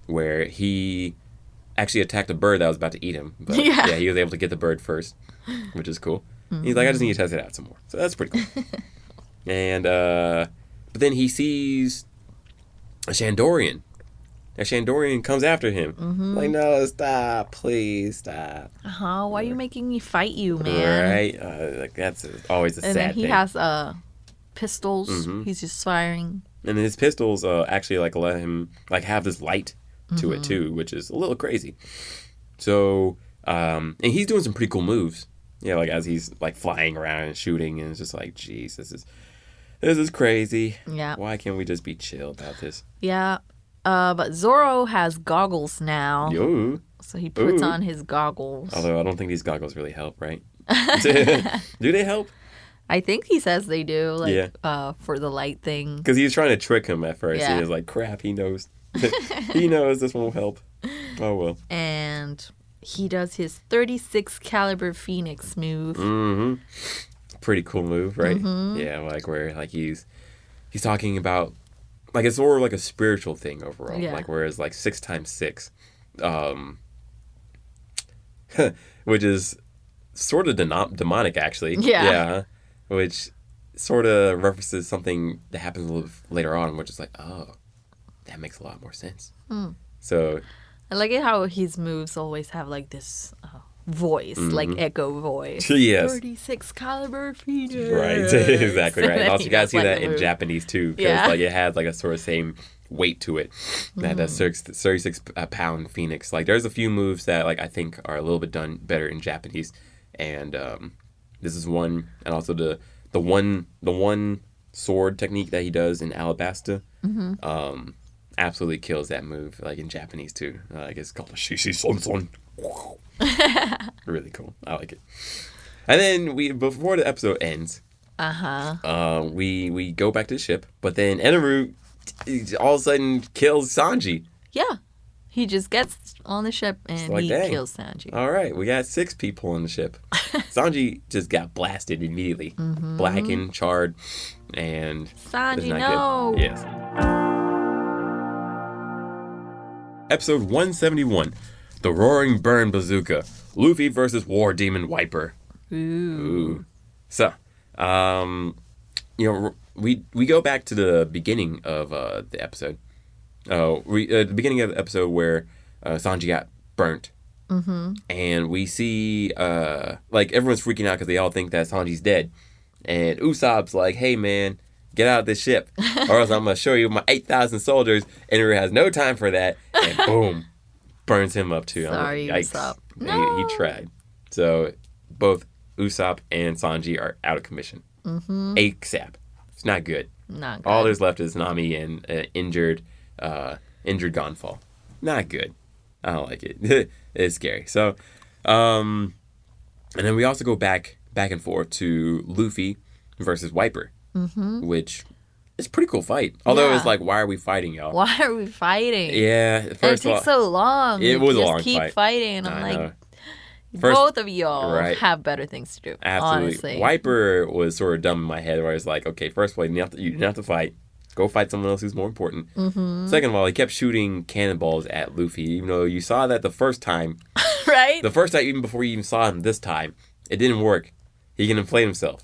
Speaker 2: where he actually attacked a bird that was about to eat him, but yeah, he was able to get the bird first, which is cool. He's like, I just need to test it out some more, so that's pretty cool. And but then he sees a Shandorian. A Shandorian comes after him. Like, no, stop, please stop.
Speaker 1: Why are you making me fight you, man?
Speaker 2: Right? Like that's always a sad thing.
Speaker 1: And then he has pistols. He's just firing.
Speaker 2: And his pistols actually like let him like have this light to it too, which is a little crazy. So and he's doing some pretty cool moves. Yeah, like as he's like flying around and shooting, and it's just like, geez, this is crazy.
Speaker 1: Yeah.
Speaker 2: Why can't we just be chill about this?
Speaker 1: Yeah. But Zoro has goggles now.
Speaker 2: Yo.
Speaker 1: So he puts on his goggles.
Speaker 2: Although I don't think these goggles really help, right? Do they help?
Speaker 1: I think he says they do, like, for the light thing.
Speaker 2: Because he was trying to trick him at first. Yeah. He was like, crap, he knows. He knows this won't help. Oh, well.
Speaker 1: And he does his 36 caliber Phoenix move.
Speaker 2: Pretty cool move, right? Yeah, like where like he's talking about, like it's more like a spiritual thing overall. Yeah. Like whereas like 6 times 6, which is sort of demonic actually. Yeah. Which sort of references something that happens a little later on, which is like, oh, that makes a lot more sense. So
Speaker 1: I like it how his moves always have like this voice, like echo voice.
Speaker 2: Yes.
Speaker 1: 36 caliber Phoenix.
Speaker 2: Right, exactly right. Also, you gotta see that in Japanese too, because like it has like a sort of same weight to it. That 36 pound Phoenix. Like there's a few moves that like I think are a little bit done better in Japanese, and this is one, and also the one sword technique that he does in Alabasta. Absolutely kills that move, like in Japanese too. I guess it's called a Shishi Son Son. Really cool. I like it. And then before the episode ends, we go back to the ship, but then Eneru all of a sudden kills Sanji. Yeah.
Speaker 1: He just gets on the ship and like, kills Sanji.
Speaker 2: All right, we got 6 people on the ship. Sanji just got blasted immediately. Blackened, charred, and
Speaker 1: Sanji, no.
Speaker 2: Good. Yes. Episode 171, The Roaring Burn Bazooka, Luffy versus War Demon Wiper. Ooh. So, we go back to the beginning of the episode. The beginning of the episode where Sanji got burnt. And we see, like, everyone's freaking out because they all think that Sanji's dead. And Usopp's like, hey, man, get out of this ship, or else I'm going to show you my 8,000 soldiers. And he has no time for that. And boom, burns him up too.
Speaker 1: Sorry, Usopp.
Speaker 2: No. He tried. So both Usopp and Sanji are out of commission. ASAP. It's not good.
Speaker 1: Not good.
Speaker 2: All there's left is Nami and injured Gonfall. Not good. I don't like it. It's scary. So, and then we also go back and forth to Luffy versus Wiper, which is a pretty cool fight. Although it's like, why are we fighting, y'all?
Speaker 1: Why are we fighting?
Speaker 2: Yeah. First
Speaker 1: it takes so long.
Speaker 2: It was a long
Speaker 1: fight. Just keep fighting. And I'm like, both of y'all have better things to do.
Speaker 2: Absolutely.
Speaker 1: Honestly.
Speaker 2: Wiper was sort of dumb in my head where I was like, okay, first of all, you didn't have to fight. Go fight someone else who's more important. Second of all, he kept shooting cannonballs at Luffy, even though you saw that the first time.
Speaker 1: Right?
Speaker 2: The first time, even before you even saw him this time, it didn't work. He can inflate himself.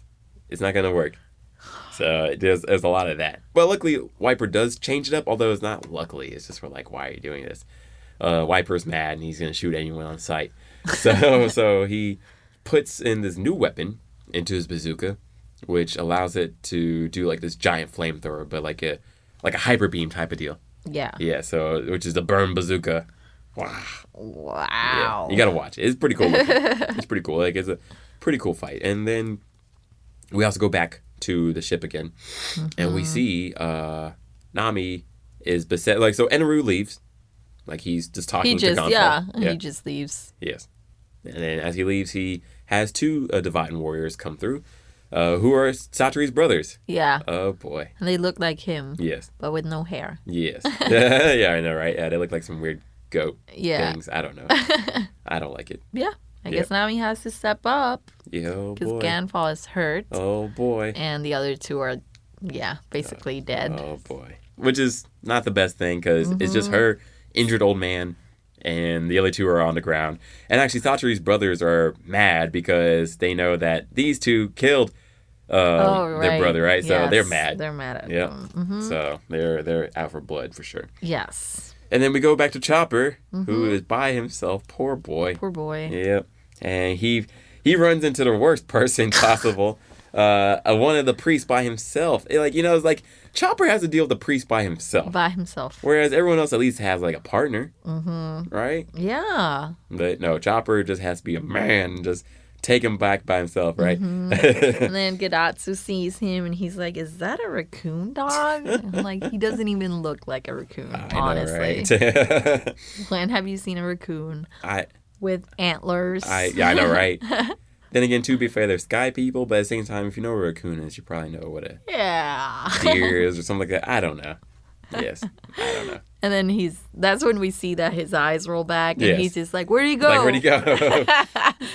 Speaker 2: It's not going to work. So there's a lot of that. But luckily, Wiper does change it up, although it's not luckily. It's just we're like, why are you doing this? Wiper's mad, and he's going to shoot anyone on sight. So he puts in this new weapon into his bazooka, which allows it to do like this giant flamethrower, but like a hyper beam type of deal.
Speaker 1: Yeah.
Speaker 2: Yeah. So which is the burn bazooka. Wow.
Speaker 1: Yeah,
Speaker 2: you gotta watch it. It's pretty cool. It's pretty cool. Like it's a pretty cool fight. And then we also go back to the ship again, and we see Nami is beset. Like so, Eneru leaves. Like he's just talking to Gonfal.
Speaker 1: He just leaves.
Speaker 2: Yes. And then as he leaves, he has two Divine warriors come through. Who are Satori's brothers.
Speaker 1: Yeah.
Speaker 2: Oh, boy.
Speaker 1: And they look like him.
Speaker 2: Yes.
Speaker 1: But with no hair.
Speaker 2: Yes. Yeah, I know, right? Yeah, they look like some weird goat things. I don't know. I don't like it.
Speaker 1: Yeah. I guess Nami has to step up.
Speaker 2: Yeah, oh, boy.
Speaker 1: Because Ganfall is hurt.
Speaker 2: Oh, boy.
Speaker 1: And the other two are, basically dead.
Speaker 2: Oh, boy. Which is not the best thing, because it's just her, injured old man, and the other two are on the ground. And actually, Satori's brothers are mad because they know that these two killed their brother, right? So they're mad.
Speaker 1: They're mad at
Speaker 2: them. Mm-hmm. So they're out for blood for sure.
Speaker 1: Yes.
Speaker 2: And then we go back to Chopper, who is by himself. Poor boy.
Speaker 1: Poor boy.
Speaker 2: Yep. And he runs into the worst person possible. One of the priests by himself. It's like Chopper has to deal with the priest by himself.
Speaker 1: By himself.
Speaker 2: Whereas everyone else at least has like a partner. Right?
Speaker 1: Yeah.
Speaker 2: But no, Chopper just has to be a man and just take him back by himself, right?
Speaker 1: And then Gadatsu sees him and he's like, is that a raccoon dog? And I'm like, he doesn't even look like a raccoon, honestly.
Speaker 2: Right?
Speaker 1: When have you seen a raccoon with antlers?
Speaker 2: I know, right? Then again, to be fair, they're sky people, but at the same time, if you know what a raccoon is, you probably know what a deer is or something like that. I don't know. Yes, I don't know.
Speaker 1: And then that's when we see that his eyes roll back, and he's just like, where'd he go?
Speaker 2: Like, where'd he go?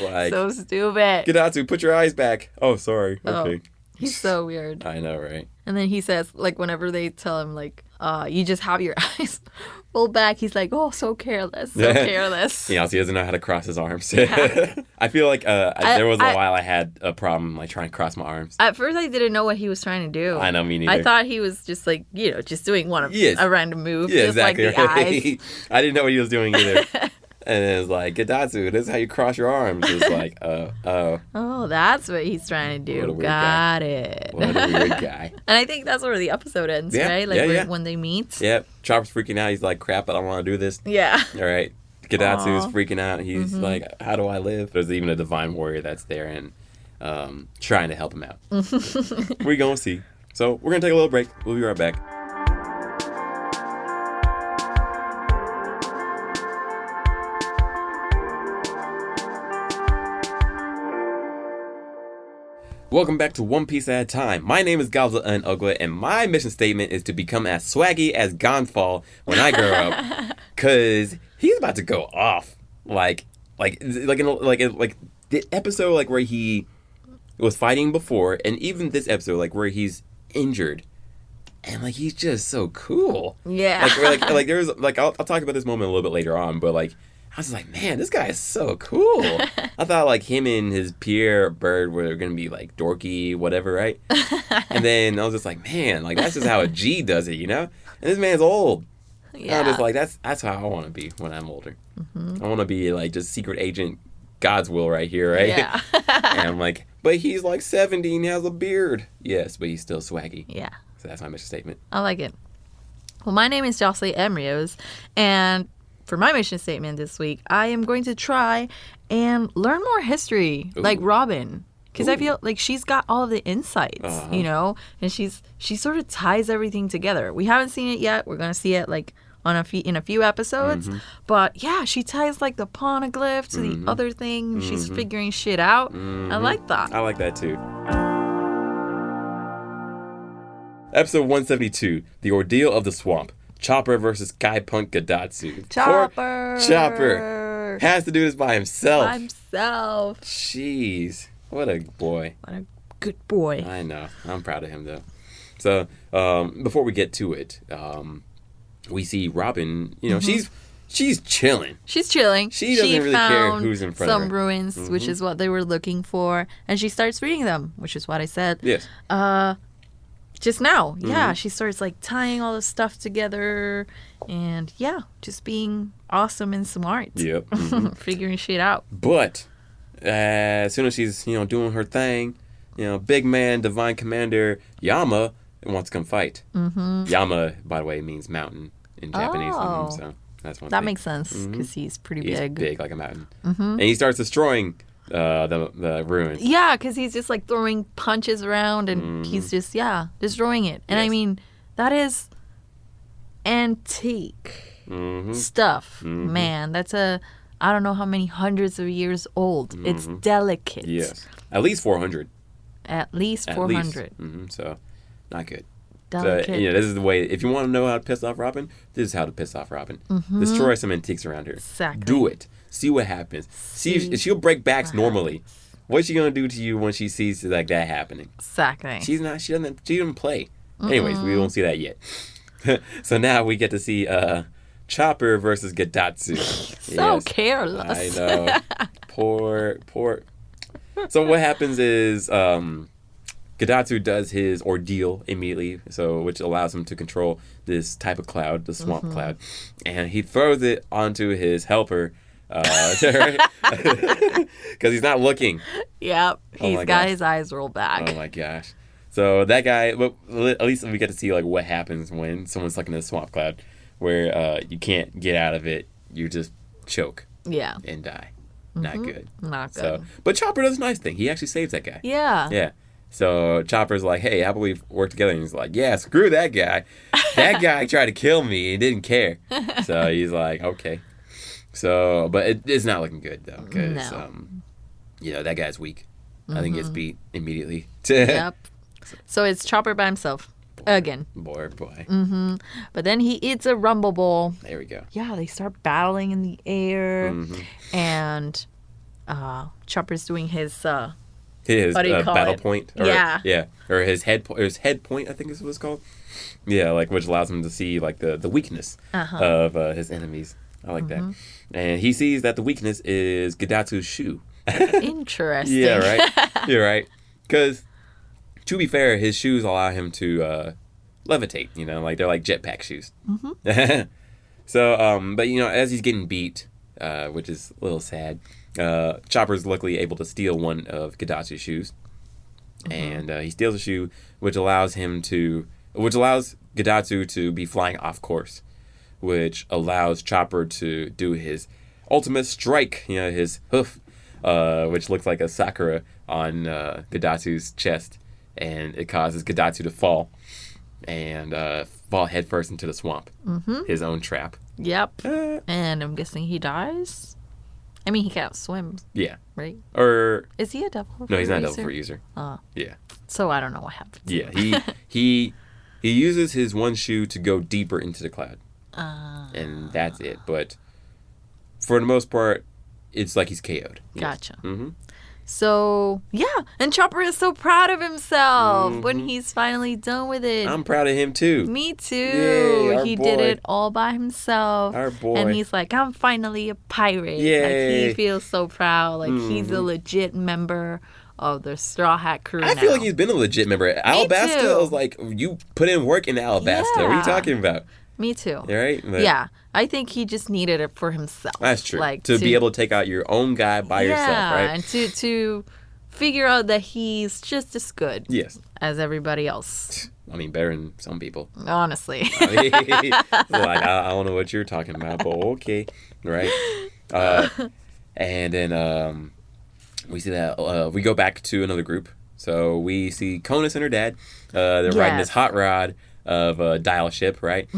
Speaker 2: Like,
Speaker 1: so stupid.
Speaker 2: Gadatsu, put your eyes back. Oh, sorry. Okay.
Speaker 1: He's so weird.
Speaker 2: I know, right?
Speaker 1: And then he says, like, whenever they tell him, like, you just have your eyes rolled back, he's like, oh, so careless, so careless.
Speaker 2: Yeah, so he doesn't know how to cross his arms. I feel like there was a while I had a problem, like, trying to cross my arms.
Speaker 1: At first, I didn't know what he was trying to do.
Speaker 2: I know, me neither.
Speaker 1: I thought he was just, like, just doing a random move.
Speaker 2: Yeah,
Speaker 1: just
Speaker 2: exactly.
Speaker 1: Like the eyes.
Speaker 2: I didn't know what he was doing either. And it was like, Gadatsu, this is how you cross your arms. It's like,
Speaker 1: Oh, that's what he's trying to do. Got it.
Speaker 2: What a weird guy.
Speaker 1: And I think that's where the episode ends, right? Like when they meet.
Speaker 2: Yep. Chopper's freaking out. He's like, crap, I don't want to do this.
Speaker 1: Yeah.
Speaker 2: All right. Gadatsu is freaking out. He's like, how do I live? There's even a divine warrior that's there and trying to help him out. We're going to see. So we're going to take a little break. We'll be right back. Welcome back to One Piece at a Time. My name is Godswill and Ugwa, and my mission statement is to become as swaggy as Gonfall when I grow up, cause he's about to go off. Like the episode like where he was fighting before, and even this episode like where he's injured, and like he's just so cool.
Speaker 1: Yeah.
Speaker 2: Like there's like I'll talk about this moment a little bit later on, but like. I was like, man, this guy is so cool. I thought like him and his Pierre Bird were going to be like dorky, whatever, right? And then I was just like, man, like that's just how a G does it, you know? And this man's old. Yeah. I'm just like, that's how I want to be when I'm older. I want to be like just secret agent Godswill right here, right?
Speaker 1: Yeah.
Speaker 2: And I'm like, but he's like 70 and he has a beard. Yes, but he's still swaggy.
Speaker 1: Yeah.
Speaker 2: So that's my mission statement.
Speaker 1: I like it. Well, my name is Josellie and Rios, and for my mission statement this week, I am going to try and learn more history, like Robin. Because I feel like she's got all of the insights, you know? And she sort of ties everything together. We haven't seen it yet. We're going to see it, like, in a few episodes. But yeah, she ties like the poneglyph to the other thing. She's figuring shit out. I like that.
Speaker 2: I like that too. Episode 172, The Ordeal of the Swamp. Chopper versus Guy Punk Gadatsu. Chopper has to do this by himself. Jeez. What a boy.
Speaker 1: What a good boy.
Speaker 2: I know. I'm proud of him, though. So, before we get to it, we see Robin, she's chilling.
Speaker 1: She's chilling.
Speaker 2: She doesn't really care who's in front of her.
Speaker 1: Some ruins, which is what they were looking for. And she starts reading them, which is what I said.
Speaker 2: Yes.
Speaker 1: Just now. Yeah, she starts like tying all the stuff together and just being awesome and smart.
Speaker 2: Yep.
Speaker 1: Figuring shit out.
Speaker 2: But as soon as she's, doing her thing, big man, divine commander Yama wants to come fight. Yama, by the way, means mountain in Japanese. So that's one thing.
Speaker 1: That makes sense because he's pretty big.
Speaker 2: He's big like a mountain. And he starts destroying the ruins.
Speaker 1: Yeah, because he's just like throwing punches around and he's just destroying it. And I mean, that is antique stuff. Man, that's I don't know how many hundreds of years old. It's delicate.
Speaker 2: Yes. At least 400.
Speaker 1: At least 400.
Speaker 2: So, not good.
Speaker 1: Delicate.
Speaker 2: So, this is the way, if you want to know how to piss off Robin, this is how to piss off Robin. Destroy some antiques around her.
Speaker 1: Exactly.
Speaker 2: Do it. See what happens. See if she'll break backs normally. What's she gonna do to you when she sees like that happening?
Speaker 1: Exactly.
Speaker 2: She doesn't play. Anyways, we won't see that yet. So now we get to see Chopper versus Gadatsu.
Speaker 1: So careless.
Speaker 2: I know. Poor. So what happens is Gadatsu does his ordeal immediately, which allows him to control this type of cloud, the swamp cloud, and he throws it onto his helper. Because he's not looking.
Speaker 1: Yep, he's got his eyes rolled back.
Speaker 2: Oh my gosh! So that guy, well, at least we get to see like what happens when someone's stuck in a swamp cloud, where you can't get out of it. You just choke.
Speaker 1: Yeah.
Speaker 2: And die. Not good.
Speaker 1: Not good.
Speaker 2: So, but Chopper does a nice thing. He actually saves that guy.
Speaker 1: Yeah.
Speaker 2: Yeah. So Chopper's like, hey, how about we work together? And he's like, yeah, screw that guy. That guy tried to kill me and didn't care. So he's like, okay. So, but it's not looking good, though, because, that guy's weak. I think he gets beat immediately.
Speaker 1: Yep. So it's Chopper by himself. Again.
Speaker 2: Boy.
Speaker 1: But then he eats a rumble ball.
Speaker 2: There we go.
Speaker 1: Yeah, they start battling in the air. And Chopper's doing his
Speaker 2: battle point. Or,
Speaker 1: yeah.
Speaker 2: Or his head point, I think is what it's called. Yeah, like, which allows him to see, like, the weakness of his enemies. I like that. And he sees that the weakness is Gadatsu's shoe.
Speaker 1: Interesting.
Speaker 2: Yeah, right? You're right. Because, to be fair, his shoes allow him to levitate, like they're like jetpack shoes. So, but, as he's getting beat, which is a little sad, Chopper's luckily able to steal one of Gadatsu's shoes. And he steals a shoe, which allows Gadatsu to be flying off course, which allows Chopper to do his ultimate strike, his hoof, which looks like a sakura on Gadatsu's chest, and it causes Gadatsu to fall and fall headfirst into the swamp, his own trap.
Speaker 1: Yep. And I'm guessing he dies? I mean, he can't swim.
Speaker 2: Yeah.
Speaker 1: Right?
Speaker 2: Or...
Speaker 1: Is he a devil fruit user?
Speaker 2: No, he's not a devil fruit user. Yeah.
Speaker 1: So I don't know what happens.
Speaker 2: Yeah, he uses his one shoe to go deeper into the cloud. And that's it. But for the most part, it's like he's KO'd.
Speaker 1: Gotcha. So, yeah. And Chopper is so proud of himself when he's finally done with it.
Speaker 2: I'm proud of him, too.
Speaker 1: Me, too.
Speaker 2: Yay,
Speaker 1: he did it all by himself.
Speaker 2: Our boy.
Speaker 1: And he's like, I'm finally a pirate.
Speaker 2: Yay.
Speaker 1: Like, he feels so proud. Like, he's a legit member of the Straw Hat crew
Speaker 2: I feel like he's been a legit member. Alabasta,
Speaker 1: too.
Speaker 2: I was like, you put in work in Alabasta. What are you talking about?
Speaker 1: Me too.
Speaker 2: Right? But
Speaker 1: yeah. I think he just needed it for himself.
Speaker 2: That's true.
Speaker 1: Like
Speaker 2: to be able to take out your own guy by yourself, right?
Speaker 1: And to figure out that he's just as good as everybody else.
Speaker 2: I mean, better than some people.
Speaker 1: Honestly.
Speaker 2: Like, I don't know what you're talking about, but okay. Right? And then we see that we go back to another group. So we see Conus and her dad. They're riding this hot rod Dial ship, right?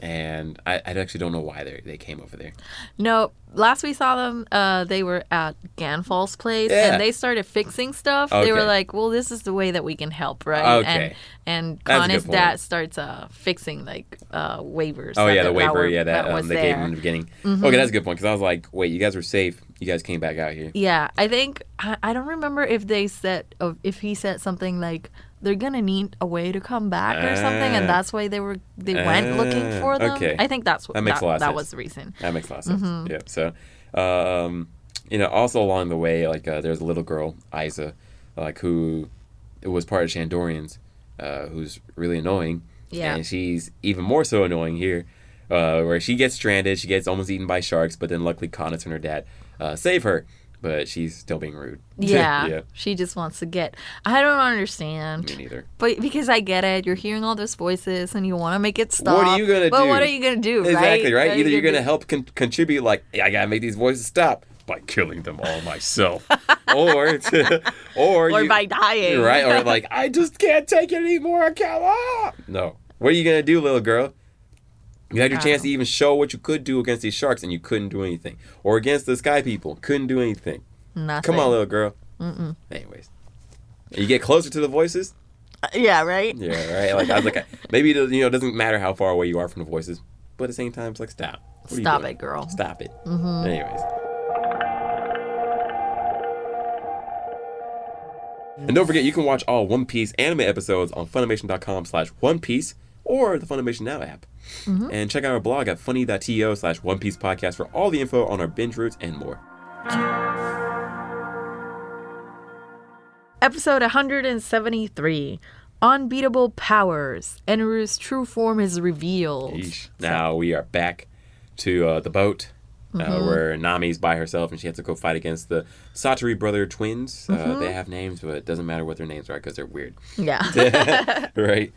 Speaker 2: And I actually don't know why they came over there.
Speaker 1: No, last we saw them, they were at Ganfall's place, and they started fixing stuff. They were like, well, this is the way that we can help, right?
Speaker 2: Okay.
Speaker 1: And Connie's dad starts fixing, like, waivers.
Speaker 2: Oh, the waiver, that
Speaker 1: was
Speaker 2: they gave him in the beginning. Okay, that's a good point, because I was like, wait, you guys were safe. You guys came back out here.
Speaker 1: Yeah, I think, I don't remember if he said something like, they're gonna need a way to come back or something, and that's why they went looking for them. Okay. I think that
Speaker 2: makes a lot of sense.
Speaker 1: That was the reason.
Speaker 2: That makes a lot of sense. Yeah. So, also along the way, like there's a little girl, Isa, like who was part of Shandorians, who's really annoying. Yeah. And she's even more so annoying here, where she gets stranded, she gets almost eaten by sharks, but then luckily Connis and her dad save her. But she's still being rude.
Speaker 1: Yeah. She just wants to get... I don't understand.
Speaker 2: Me neither.
Speaker 1: But because I get it. You're hearing all those voices and you want to make it stop.
Speaker 2: What are you going to do?
Speaker 1: But what are you going to do,
Speaker 2: exactly,
Speaker 1: right?
Speaker 2: Either you're going to help contribute, like, I got to make these voices stop by killing them all myself. or
Speaker 1: by dying.
Speaker 2: Right? Or like, I just can't take it anymore. No. What are you going to do, little girl? You had your chance to even show what you could do against these sharks, and you couldn't do anything. Or against the sky people, couldn't do anything.
Speaker 1: Nothing.
Speaker 2: Come on, little girl. Anyways, you get closer to the voices.
Speaker 1: Yeah, right.
Speaker 2: Yeah, right. Like I was like, maybe it doesn't matter how far away you are from the voices, but at the same time, it's like stop.
Speaker 1: Stop it, girl.
Speaker 2: Stop it. Anyways. And don't forget, you can watch all One Piece anime episodes on Funimation.com/One Piece or the Funimation Now app. And check out our blog at funny.to/One Piece Podcast for all the info on our binge routes and more.
Speaker 1: Episode 173. Unbeatable Powers. Eneru's true form is revealed.
Speaker 2: Now we are back to the boat where Nami's by herself and she has to go fight against the Satori brother twins. They have names, but it doesn't matter what their names are because they're weird.
Speaker 1: Yeah.
Speaker 2: Right.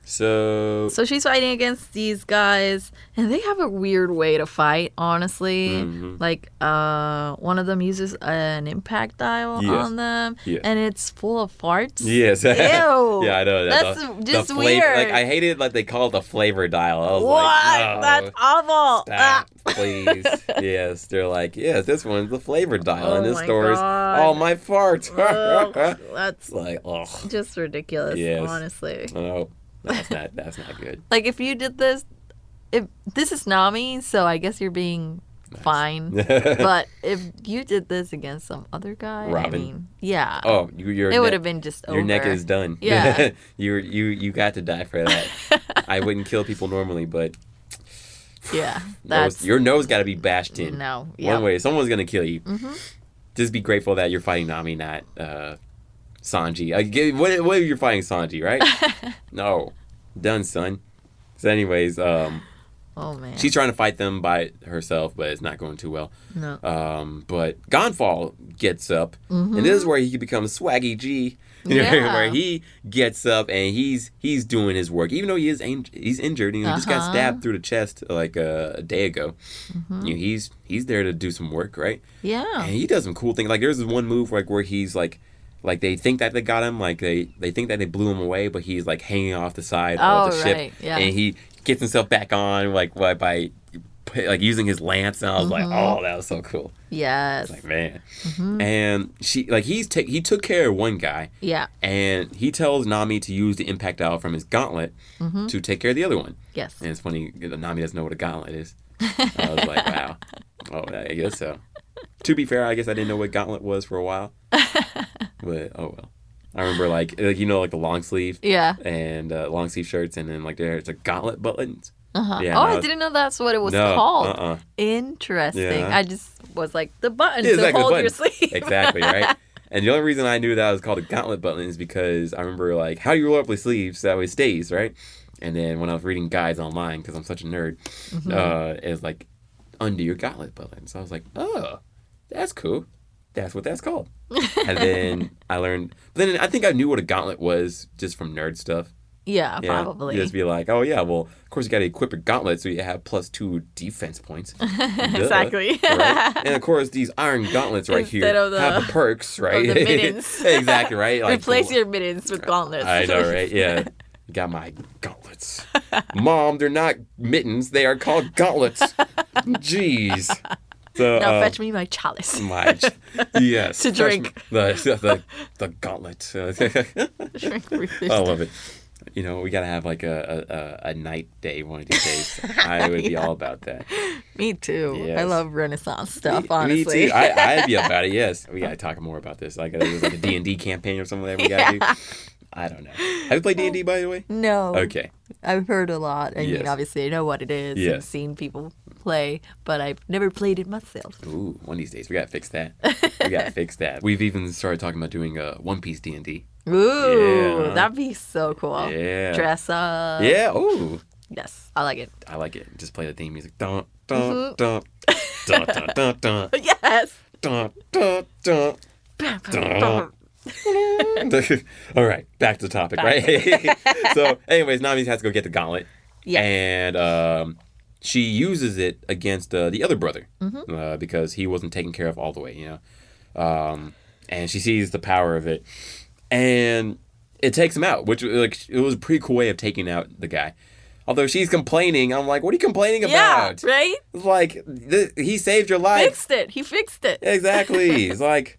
Speaker 2: So
Speaker 1: she's fighting against these guys, and they have a weird way to fight, honestly. Like, one of them uses an impact dial on them, and it's full of farts.
Speaker 2: Yes.
Speaker 1: Ew.
Speaker 2: Yeah, I know.
Speaker 1: That's just weird.
Speaker 2: Like, I hate it, like, they call it the flavor dial. I was
Speaker 1: what?
Speaker 2: Like, no,
Speaker 1: that's awful.
Speaker 2: Stop, please. Yes, they're like, yes, this one's the flavor dial, and this store's all my farts.
Speaker 1: That's
Speaker 2: like,
Speaker 1: just ridiculous, honestly.
Speaker 2: Oh. That's not good.
Speaker 1: Like, if you did this, this is Nami, so I guess you're being fine. But if you did this against some other guy,
Speaker 2: Robin.
Speaker 1: I mean, yeah.
Speaker 2: Oh,
Speaker 1: it would have been just over.
Speaker 2: Your neck is done.
Speaker 1: Yeah.
Speaker 2: you got to die for that. I wouldn't kill people normally, but
Speaker 1: yeah,
Speaker 2: your nose got to be bashed in.
Speaker 1: No,
Speaker 2: one way, someone's gonna kill you. Just be grateful that you're fighting Nami, not Sanji. What if you're fighting Sanji, right? No. Done, son. So anyways,
Speaker 1: oh man.
Speaker 2: She's trying to fight them by herself, but it's not going too well.
Speaker 1: No.
Speaker 2: But Gonfall gets up, and this is where he becomes Swaggy G. Where he gets up and he's doing his work, even though he's injured and he just got stabbed through the chest like a day ago. He's there to do some work, right?
Speaker 1: Yeah.
Speaker 2: And he does some cool things. Like there's this one move where he's like they think that they got him, like they think that they blew him away, but he's like hanging off the side of the ship, and he gets himself back on like by using his lance, and I was like, oh, that was so cool.
Speaker 1: Yes.
Speaker 2: Like, man. And he took care of one guy.
Speaker 1: Yeah.
Speaker 2: And he tells Nami to use the impact dial from his gauntlet to take care of the other one.
Speaker 1: Yes.
Speaker 2: And it's funny, Nami doesn't know what a gauntlet is. I was like, wow. Oh, I guess so. To be fair, I guess I didn't know what gauntlet was for a while. But oh well. I remember like the long sleeve.
Speaker 1: Yeah.
Speaker 2: And long sleeve shirts, and then like there's a gauntlet buttons.
Speaker 1: Yeah, I didn't know that's what it was called. Interesting. Yeah. I just was like, the button to hold your sleeve.
Speaker 2: Exactly, right? And the only reason I knew that was called a gauntlet button is because I remember like, how do you roll up the sleeves so that way it stays, right? And then when I was reading guides online, because I'm such a nerd, it was like, undo your gauntlet button. So I was like, oh, that's cool. That's what that's called. And then I learned, but then I think I knew what a gauntlet was just from nerd stuff.
Speaker 1: Yeah, probably.
Speaker 2: You just be like, oh yeah, well, of course you got to equip your gauntlet so you have +2 defense points.
Speaker 1: Exactly.
Speaker 2: Right? And of course these iron gauntlets right here have the perks, right?
Speaker 1: Of the mittens.
Speaker 2: Exactly, right? Like,
Speaker 1: replace your mittens with gauntlets.
Speaker 2: I know, right? Yeah. got my gauntlets. Mom, they're not mittens. They are called gauntlets. Jeez. So,
Speaker 1: now fetch me my chalice.
Speaker 2: Yes.
Speaker 1: To drink.
Speaker 2: The gauntlet.
Speaker 1: Drink refused.
Speaker 2: I love it. You know, we got to have like a night day one of these days. I would be all about that.
Speaker 1: Me too.
Speaker 2: Yes.
Speaker 1: I love Renaissance stuff, honestly.
Speaker 2: Me too. I'd be about it, yes. We got to talk more about this. Like, there's like a D&D campaign or something that we got to do. I don't know. Have you played D&D, by the way?
Speaker 1: No.
Speaker 2: Okay.
Speaker 1: I've heard a lot. I mean, obviously, I know what it is and seen people play, but I've never played it myself.
Speaker 2: Ooh, one of these days. We got to fix that. We got to fix that. We've even started talking about doing One Piece D&D.
Speaker 1: Ooh, that'd be so cool.
Speaker 2: Yeah.
Speaker 1: Dress up.
Speaker 2: Yeah, ooh.
Speaker 1: Yes, I like it.
Speaker 2: I like it. Just play the theme music. Dun, dun, dun, dun, dun, dun, dun.
Speaker 1: Yes.
Speaker 2: Dun, dun, dun, dun. All right, back to the topic, right? So, anyways, Nami has to go get the gauntlet.
Speaker 1: Yeah.
Speaker 2: And she uses it against the other brother because he wasn't taken care of all the way, you know. And she sees the power of it. And it takes him out, which like it was a pretty cool way of taking out the guy. Although she's complaining, I'm like, what are you complaining about?
Speaker 1: Yeah, right?
Speaker 2: It's like, he saved your life.
Speaker 1: He fixed it.
Speaker 2: Exactly. It's like,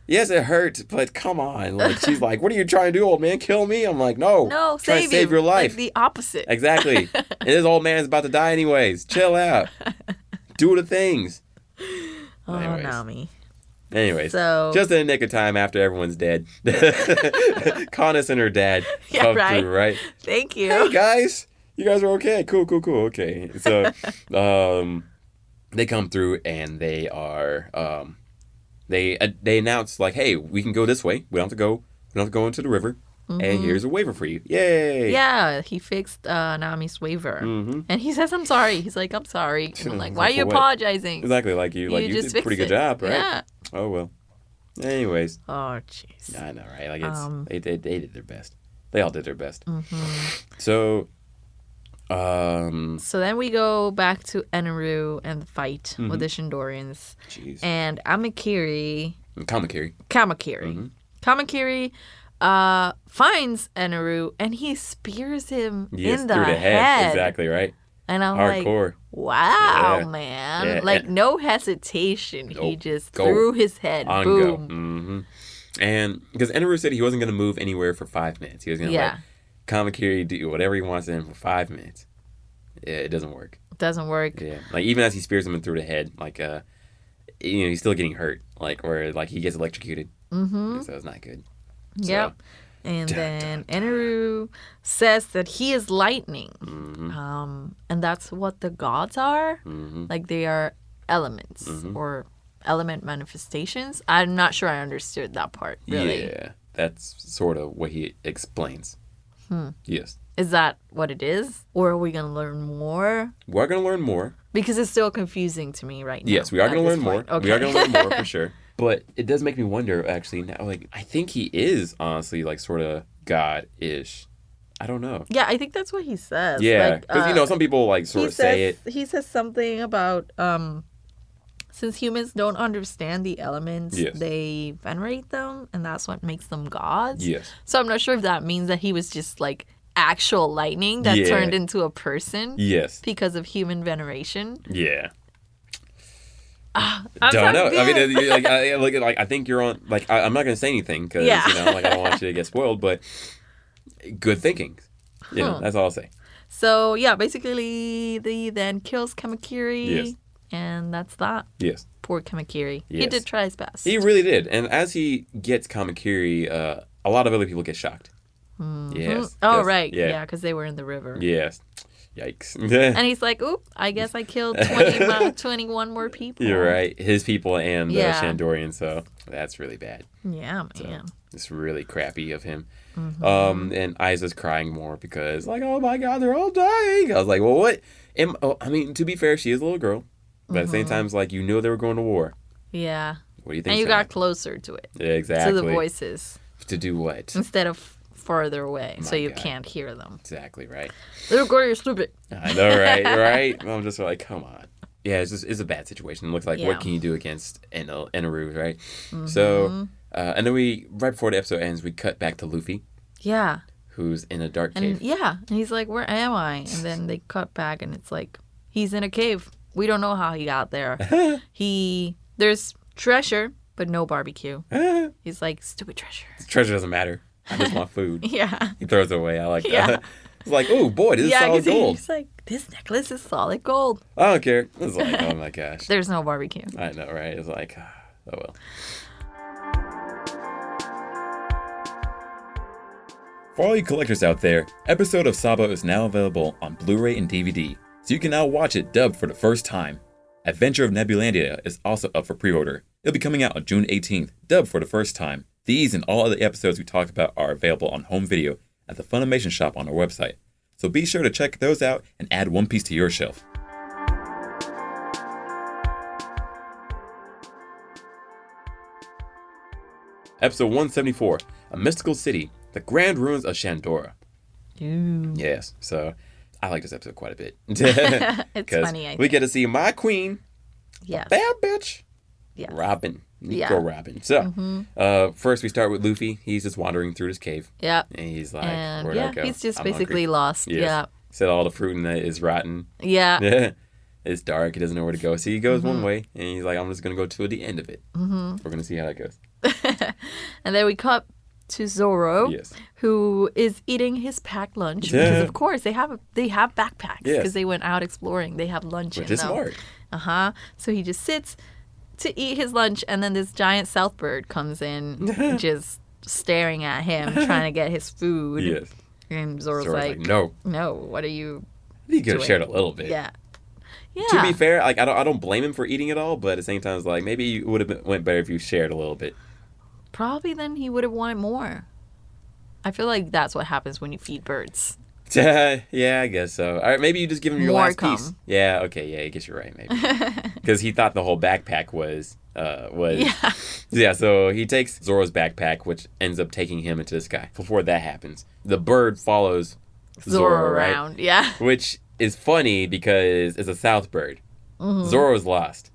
Speaker 2: yes, it hurts, but come on. Like, she's like, what are you trying to do, old man? Kill me? I'm like, no.
Speaker 1: No,
Speaker 2: trying to save your life.
Speaker 1: Like the opposite.
Speaker 2: Exactly. And this old man's about to die anyways. Chill out. Do the things.
Speaker 1: Oh,
Speaker 2: Anyways.
Speaker 1: Nami.
Speaker 2: Anyways,
Speaker 1: so,
Speaker 2: just in the nick of time after everyone's dead, Conus and her dad come through, right?
Speaker 1: Thank you.
Speaker 2: Hey, guys. You guys are okay. Cool. Okay. So, they come through and they are, they announce like, hey, we can go this way. We don't have to go into the river. Mm-hmm. And here's a waiver for you. Yay.
Speaker 1: Yeah, he fixed Nami's waiver. Mm-hmm. And he says, I'm sorry. He's like, I'm sorry. And I'm like, why are you apologizing?
Speaker 2: Exactly. Like you did a pretty good job, right?
Speaker 1: Yeah.
Speaker 2: Oh, well. Anyways.
Speaker 1: Oh, jeez.
Speaker 2: I know, right? Like, it's they did their best. They all did their best.
Speaker 1: Mm-hmm.
Speaker 2: So,
Speaker 1: so then we go back to Eneru and the fight with the Shindorians.
Speaker 2: Jeez.
Speaker 1: And Kamakiri.
Speaker 2: Mm-hmm.
Speaker 1: Kamakiri finds Eneru and he spears him in the
Speaker 2: through the head. Exactly, right?
Speaker 1: And I'm
Speaker 2: hardcore.
Speaker 1: Like, wow,
Speaker 2: yeah.
Speaker 1: man.
Speaker 2: Yeah.
Speaker 1: Like, no hesitation.
Speaker 2: Nope.
Speaker 1: He just threw his head.
Speaker 2: On
Speaker 1: Boom.
Speaker 2: go. Mm-hmm. And because Eneru said he wasn't going to move anywhere for 5 minutes. He was going to let Kamakiri do whatever he wants to him for 5 minutes. Yeah, it doesn't work.
Speaker 1: Doesn't work.
Speaker 2: Yeah. Like, even as he spears him through the head, like, he's still getting hurt. Like, where, like, he gets electrocuted. Mm-hmm. So it's not good.
Speaker 1: Yep. So, and then Eneru says that he is lightning. Mm-hmm. And that's what the gods are. Mm-hmm. Like, they are elements or element manifestations. I'm not sure I understood that part, really.
Speaker 2: Yeah, that's sort of what he explains. Yes.
Speaker 1: Is that what it is? Or are we going to learn more?
Speaker 2: We're going to learn more.
Speaker 1: Because it's still confusing to me right now.
Speaker 2: Yes, we are going to learn more.
Speaker 1: Okay.
Speaker 2: We are going to learn more for sure. But it does make me wonder, actually, now, like, I think he is, honestly, like, sort of God-ish. I don't know.
Speaker 1: Yeah, I think that's what he says.
Speaker 2: Yeah, because, some people, like, sort of say it.
Speaker 1: He says something about, since humans don't understand the elements, they venerate them, and that's what makes them gods.
Speaker 2: Yes.
Speaker 1: So I'm not sure if that means that he was just, like, actual lightning that turned into a person.
Speaker 2: Yes.
Speaker 1: Because of human veneration.
Speaker 2: Yeah.
Speaker 1: I'm
Speaker 2: don't know.
Speaker 1: Good.
Speaker 2: I mean, I think you're on. Like, I'm not gonna say anything because I don't want you to get spoiled. But good thinking. That's all I'll say.
Speaker 1: So yeah, basically, he then kills Kamakiri, and that's that. Yes. Poor Kamakiri. Yes. He did try his best.
Speaker 2: He really did. And as he gets Kamakiri, a lot of other people get shocked. Mm-hmm. Yes.
Speaker 1: Oh right. Yeah, because they were in the river.
Speaker 2: Yes. Yikes.
Speaker 1: And he's like, oop, I guess I killed 21 more people.
Speaker 2: You're right. His people and Shandorian, so that's really bad.
Speaker 1: Yeah, man.
Speaker 2: So it's really crappy of him. Mm-hmm. And Aiza's crying more because, like, oh my God, they're all dying. I was like, well, what? I mean, to be fair, she is a little girl. But at the same time, it's like, you knew they were going to war.
Speaker 1: Yeah.
Speaker 2: What do you think?
Speaker 1: And you got closer to it.
Speaker 2: Yeah, exactly.
Speaker 1: To the voices.
Speaker 2: To do what?
Speaker 1: Instead of further away, so you can't hear them.
Speaker 2: Exactly, right.
Speaker 1: Little girl, you're stupid.
Speaker 2: I know, right? Right? I'm just like, come on. Yeah, it's a bad situation. It looks like, what can you do against Eneru, right? Mm-hmm. So, and then right before the episode ends, we cut back to Luffy.
Speaker 1: Yeah.
Speaker 2: who's in a dark cave.
Speaker 1: And he's like, where am I? And then they cut back and it's like, he's in a cave. We don't know how he got there. There's treasure, but no barbecue. He's like, stupid treasure.
Speaker 2: Treasure doesn't matter. I just want food.
Speaker 1: Yeah.
Speaker 2: He throws it away. I like that. It's like, oh boy, this is solid gold.
Speaker 1: He's like, this necklace is solid gold.
Speaker 2: I don't care. It's like, oh my gosh.
Speaker 1: There's no barbecue.
Speaker 2: I know, right? It's like, oh well. For all you collectors out there, episode of Sabo is now available on Blu-ray and DVD, so you can now watch it dubbed for the first time. Adventure of Nebulandia is also up for pre-order. It'll be coming out on June 18th, dubbed for the first time. These and all other episodes we talked about are available on home video at the Funimation shop on our website. So be sure to check those out and add One Piece to your shelf. Episode 174, A Mystical City, The Grand Ruins of Shandora.
Speaker 1: Ooh.
Speaker 2: Yes, so I like this episode quite a bit.
Speaker 1: It's funny, I think.
Speaker 2: We get to see my queen,
Speaker 1: yes.
Speaker 2: bad bitch,
Speaker 1: Yes.
Speaker 2: Robin. Nico Robin. So, first we start with Luffy. He's just wandering through this cave.
Speaker 1: Yep.
Speaker 2: And he's like,
Speaker 1: And
Speaker 2: where'd I go?
Speaker 1: he's just
Speaker 2: I'm
Speaker 1: basically
Speaker 2: hungry.
Speaker 1: lost.
Speaker 2: Yes.
Speaker 1: Yeah.
Speaker 2: Said all the fruit in it is rotten.
Speaker 1: Yeah.
Speaker 2: Yeah. It's dark. He doesn't know where to go. So he goes one way, and he's like, I'm just going to go to the end of it. We're going to see how that goes.
Speaker 1: And then we cut to Zoro,
Speaker 2: Yes.
Speaker 1: who is eating his packed lunch. Because, of course, they have backpacks.
Speaker 2: Yes.
Speaker 1: Because they went out exploring. They have lunch
Speaker 2: Which
Speaker 1: in
Speaker 2: is
Speaker 1: them.
Speaker 2: smart.
Speaker 1: So he just sits to eat his lunch, and then this giant south bird comes in, just staring at him, trying to get his food.
Speaker 2: Yes.
Speaker 1: And Zoro's
Speaker 2: like,
Speaker 1: no, what are you
Speaker 2: He could have
Speaker 1: doing?
Speaker 2: shared a little bit.
Speaker 1: Yeah.
Speaker 2: To be fair, like I don't blame him for eating it all, but at the same time, it's like maybe it would have went better if you shared a little bit.
Speaker 1: Probably then he would have wanted more. I feel like that's what happens when you feed birds.
Speaker 2: Yeah, I guess so. All right, maybe you just give him your
Speaker 1: More
Speaker 2: last
Speaker 1: come.
Speaker 2: piece. Yeah, okay, yeah, I guess you're right, maybe. Because he thought the whole backpack was. Yeah, so he takes Zoro's backpack, which ends up taking him into the sky. Before that happens, the bird follows Zoro
Speaker 1: around,
Speaker 2: right?
Speaker 1: yeah.
Speaker 2: Which is funny because it's a south bird. Zoro's lost.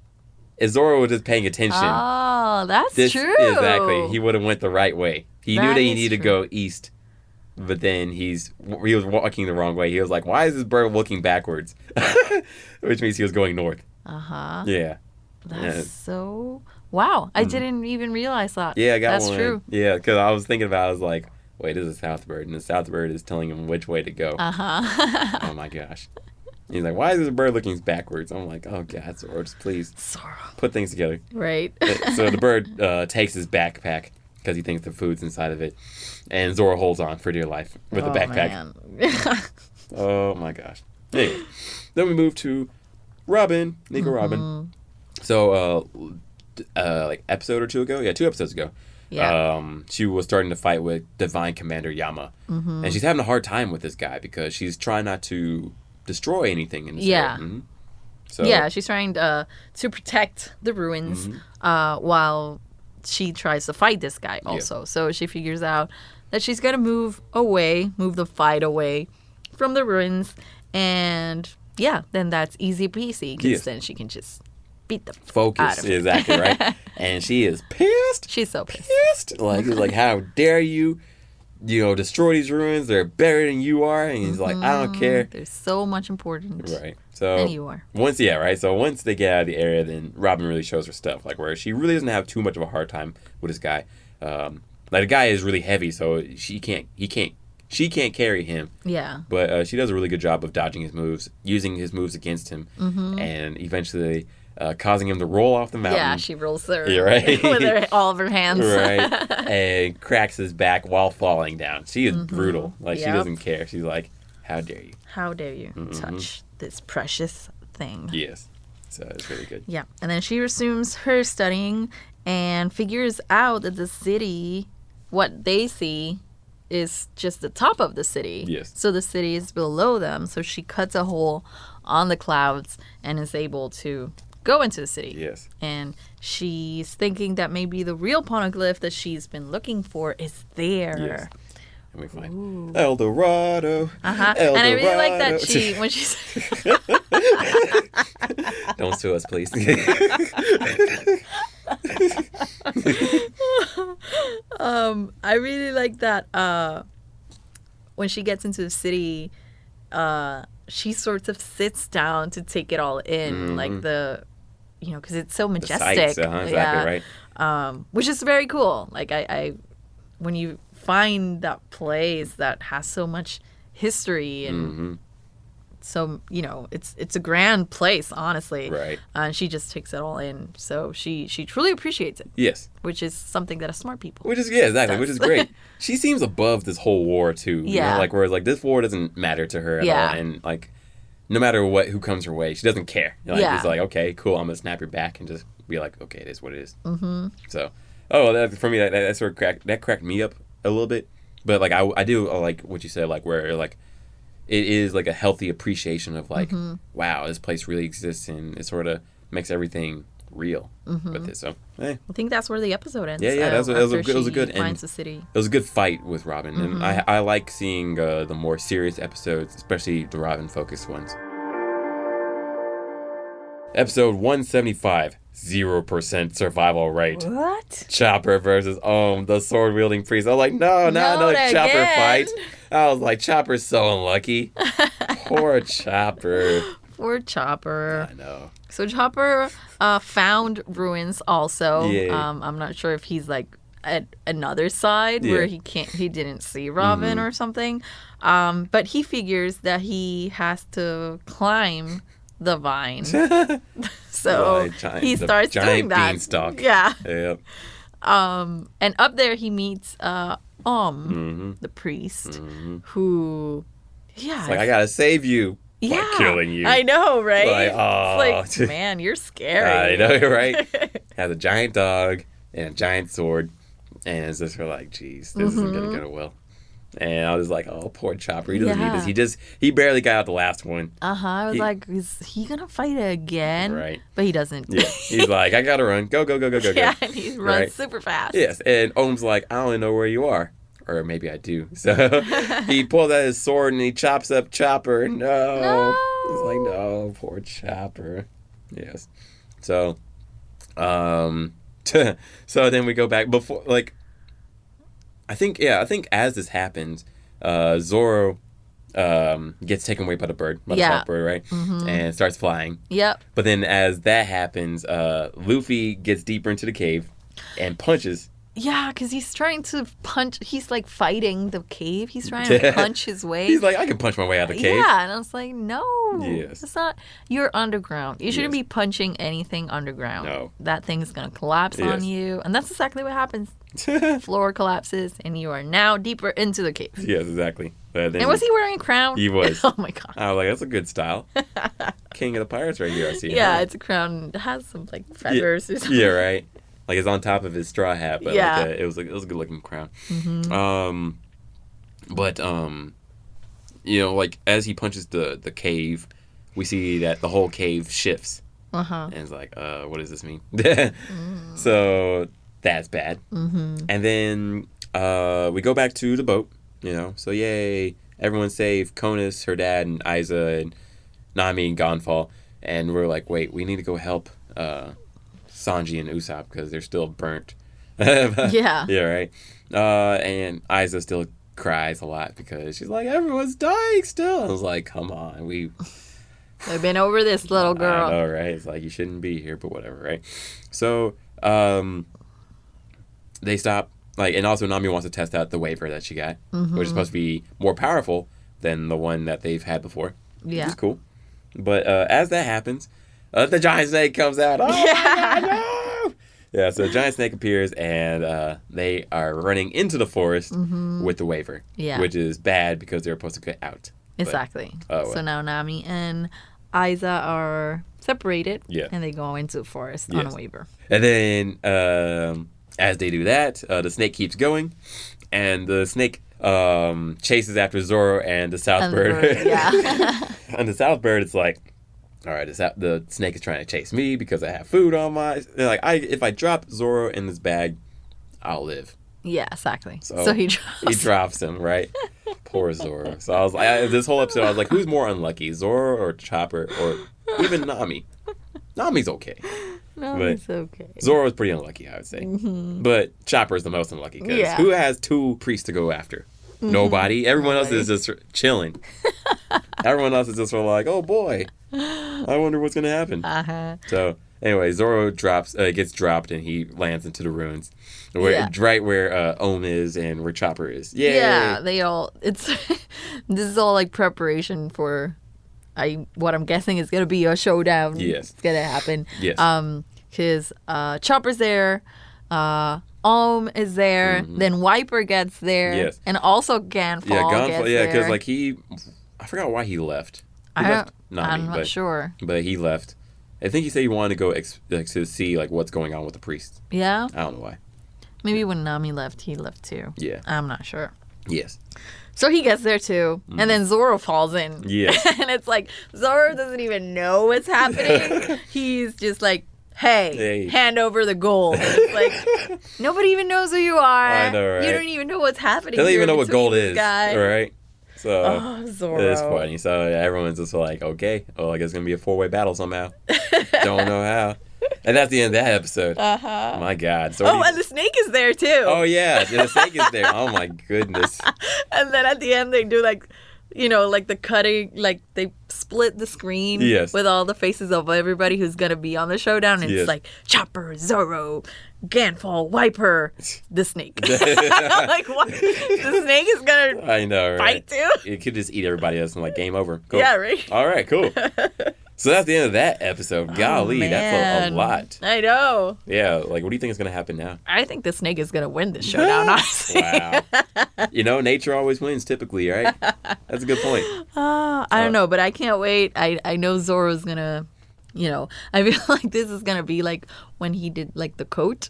Speaker 2: If Zoro was just paying attention,
Speaker 1: Oh, that's true.
Speaker 2: Exactly, he would have went the right way. He knew that he
Speaker 1: is
Speaker 2: needed to
Speaker 1: true.
Speaker 2: go east, but then he was walking the wrong way. He was like, "Why is this bird looking backwards?" Which means he was going north. Yeah.
Speaker 1: That's so... Wow, I didn't even realize that.
Speaker 2: Yeah, I got
Speaker 1: That's
Speaker 2: one.
Speaker 1: true.
Speaker 2: Yeah, because I was thinking about it, I was like, wait, this is a south bird, and the south bird is telling him which way to go. Oh my gosh. He's like, why is this bird looking backwards? I'm like, oh God, Zoro, just please
Speaker 1: Zoro.
Speaker 2: put things together.
Speaker 1: Right.
Speaker 2: So the bird takes his backpack because he thinks the food's inside of it, and Zoro holds on for dear life with the backpack.
Speaker 1: Man.
Speaker 2: Oh my gosh. Anyway, then we move to Robin, Nico Robin. So, like episode or two ago? Yeah, 2 episodes ago.
Speaker 1: Yeah.
Speaker 2: She was starting to fight with Divine Commander Yama. And she's having a hard time with this guy because she's trying not to destroy anything in this area. So,
Speaker 1: Yeah, she's trying to protect the ruins while she tries to fight this guy also. So she figures out that she's going to move the fight away from the ruins. And yeah, then that's easy peasy because then she can just beat the
Speaker 2: focus
Speaker 1: out of it.
Speaker 2: exactly right. And she is pissed.
Speaker 1: She's so pissed.
Speaker 2: Like how dare you destroy these ruins? They're better than you are. And he's like, I don't care.
Speaker 1: There's so much important.
Speaker 2: Right. So
Speaker 1: than you are.
Speaker 2: Once they get out of the area, then Robin really shows her stuff, like where she really doesn't have too much of a hard time with this guy. Like the guy is really heavy, so she can't carry him.
Speaker 1: Yeah.
Speaker 2: But she does a really good job of dodging his moves, using his moves against him, and eventually causing him to roll off the mountain.
Speaker 1: Yeah, she rolls her
Speaker 2: right.
Speaker 1: with all of her hands.
Speaker 2: Right. And cracks his back while falling down. She is brutal. Like, she doesn't care. She's like, how dare you?
Speaker 1: How dare you touch this precious thing?
Speaker 2: Yes. So it's really good.
Speaker 1: Yeah. And then she resumes her studying and figures out that the city, what they see, is just the top of the city.
Speaker 2: Yes.
Speaker 1: So the city is below them. So she cuts a hole on the clouds and is able to go into the city.
Speaker 2: Yes.
Speaker 1: And she's thinking that maybe the real poneglyph that she's been looking for is there.
Speaker 2: Yes. And we find El Dorado.
Speaker 1: And I really like that when she's
Speaker 2: Don't sue us, please.
Speaker 1: I really like that when she gets into the city, she sort of sits down to take it all in, like because it's so majestic.
Speaker 2: The sights, exactly right.
Speaker 1: Which is very cool. Like I when you find that place that has so much history and so it's a grand place, honestly.
Speaker 2: Right.
Speaker 1: And she just takes it all in. So she truly appreciates it.
Speaker 2: Yes.
Speaker 1: Which is something that a smart people.
Speaker 2: Which is exactly. Which is great. She seems above this whole war too.
Speaker 1: Yeah.
Speaker 2: Whereas this war doesn't matter to her at all, and no matter who comes her way, she doesn't care. It's like, okay, cool, I'm gonna snap your back and just be like, okay, it is what it is. Mm-hmm. So, for me that sort of cracked me up a little bit. But I do like what you said, where it is a healthy appreciation of wow, this place really exists, and it sort of makes everything real with it. So
Speaker 1: I think that's where the episode ends.
Speaker 2: Yeah, it was a good end.
Speaker 1: Finds the city.
Speaker 2: It was a good fight with Robin, and I like seeing the more serious episodes, especially the Robin focused ones. Episode 175. 0% survival rate.
Speaker 1: What?
Speaker 2: Chopper versus the sword wielding priest. I was like, no, not another Chopper fight. I was like, Chopper's so unlucky. Poor Chopper.
Speaker 1: Poor Chopper.
Speaker 2: I know.
Speaker 1: So Chopper found ruins also.
Speaker 2: Yeah.
Speaker 1: I'm not sure if he's at another side where he didn't see Robin or something. But he figures that he has to climb the vine. So he starts doing that.
Speaker 2: Beanstalk.
Speaker 1: Yeah.
Speaker 2: Yep.
Speaker 1: And up there he meets the priest, who
Speaker 2: it's like, I gotta save you by killing you.
Speaker 1: I know, right?
Speaker 2: It's
Speaker 1: like, man, you're scary.
Speaker 2: I know, you're right. Has a giant dog and a giant sword, and it's just geez, this isn't gonna go well. And I was like, oh, poor Chopper. He doesn't need this. He barely got out the last one.
Speaker 1: I was like, is he going to fight again?
Speaker 2: Right.
Speaker 1: But he doesn't.
Speaker 2: Yeah. He's like, I got to run. Go.
Speaker 1: Yeah, and he runs super fast.
Speaker 2: Yes. And Ohm's like, I don't know where you are. Or maybe I do. So he pulls out his sword and he chops up Chopper. No. He's like, no, poor Chopper. Yes. So, so then we go back before, I think as this happens, Zoro gets taken away by the bird, by the salt bird, right? Mm-hmm. And starts flying.
Speaker 1: Yep.
Speaker 2: But then as that happens, Luffy gets deeper into the cave and punches.
Speaker 1: Yeah, because he's trying to punch. He's fighting the cave. He's trying to punch his way.
Speaker 2: He's like, I can punch my way out of the cave.
Speaker 1: Yeah, and I was like, no.
Speaker 2: Yes.
Speaker 1: It's not. You're underground. You shouldn't be punching anything underground.
Speaker 2: No.
Speaker 1: That thing's going to collapse on you. And that's exactly what happens. Floor collapses, and you are now deeper into the cave.
Speaker 2: Yes, exactly.
Speaker 1: And was he wearing a crown?
Speaker 2: He was.
Speaker 1: Oh, my God.
Speaker 2: I was like, that's a good style. King of the pirates right here, I see.
Speaker 1: Yeah, it's a crown. It has some, feathers or something.
Speaker 2: Yeah, right. It's on top of his straw hat, but it was a good looking crown. Mm-hmm. But as he punches the cave, we see that the whole cave shifts. And it's like, what does this mean? So that's bad. Mm-hmm. And then we go back to the boat. So yay, everyone's safe. Konis, her dad, and Aiza, and Nami, and Gonfall, and we're like, wait, we need to go help Sanji and Usopp because they're still burnt.
Speaker 1: Yeah.
Speaker 2: Yeah, right. And Aiza still cries a lot because she's like, everyone's dying still. I was like, come on, we've
Speaker 1: been over this, little girl.
Speaker 2: I know, right? It's like, you shouldn't be here, but whatever, right? So they stop. And also Nami wants to test out the waiver that she got, which is supposed to be more powerful than the one that they've had before.
Speaker 1: Yeah.
Speaker 2: Which is cool. But as that happens, the giant snake comes out. Oh, my God, no! Yeah, so the giant snake appears, and they are running into the forest with the waiver. Yeah. Which is bad because they're supposed to get out.
Speaker 1: Exactly. So now Nami and Aiza are separated, and they go into the forest on a waiver.
Speaker 2: And then as they do that, the snake keeps going, and the snake chases after Zoro and the South Bird. Yeah. And the South Bird, it's like, all right, the snake is trying to chase me because I have food on my... They're like, if I drop Zoro in this bag, I'll live.
Speaker 1: Yeah, exactly. So he
Speaker 2: drops him, right? Poor Zoro. So I was like, this whole episode, I was like, who's more unlucky, Zoro or Chopper or even Nami? Nami's okay.
Speaker 1: Nami's okay.
Speaker 2: Zoro's pretty unlucky, I would say. Mm-hmm. But Chopper's the most unlucky because who has two priests to go after? Nobody. Everyone else is just chilling. Everyone else is just sort of like, oh boy, I wonder what's gonna happen. So anyway, Zoro gets dropped and he lands into the ruins, right where Ohm is and where Chopper is. Yay!
Speaker 1: Yeah, this is all like preparation for what I'm guessing is gonna be a showdown.
Speaker 2: Yes,
Speaker 1: it's gonna happen.
Speaker 2: Yes,
Speaker 1: because Chopper's there. Ohm is there, then Wiper gets there, and also Ganfall gets there.
Speaker 2: Yeah, because like I forgot why he left. I'm not
Speaker 1: sure.
Speaker 2: But he left. I think he said he wanted to go to see like what's going on with the priest.
Speaker 1: Yeah?
Speaker 2: I don't know why.
Speaker 1: Maybe when Nami left, he left too.
Speaker 2: Yeah.
Speaker 1: I'm not sure.
Speaker 2: Yes.
Speaker 1: So he gets there too, and then Zoro falls in.
Speaker 2: Yeah.
Speaker 1: And it's like, Zoro doesn't even know what's happening. He's just like, hey, hand over the gold. It's like, nobody even knows who you are.
Speaker 2: I know, right?
Speaker 1: You don't even know what's happening.
Speaker 2: They don't even know what gold is,
Speaker 1: guy.
Speaker 2: right? So
Speaker 1: Zoro.
Speaker 2: It's funny. So everyone's just like, okay, I guess it's gonna be a 4-way battle somehow. Don't know how. And that's the end of that episode. My God. So
Speaker 1: and the snake is there too.
Speaker 2: Oh yeah, the snake is there. Oh my goodness.
Speaker 1: And then at the end they do like, like the cutting, like they split the screen with all the faces of everybody who's going to be on the showdown. And it's like Chopper, Zoro, Ganfall, Wiper, the snake. I'm like, what? The snake is going to fight too?
Speaker 2: It could just eat everybody else and like game over. Cool.
Speaker 1: Yeah, right?
Speaker 2: All right, cool. So that's the end of that episode. Golly, that's a lot.
Speaker 1: I know.
Speaker 2: Yeah, like what do you think is going to happen now?
Speaker 1: I think the snake is going to win this showdown, honestly.
Speaker 2: Wow. Nature always wins typically, right? That's a good point.
Speaker 1: I don't know, but I can't wait. I know Zoro's going to, I feel like this is going to be like when he did like the coat.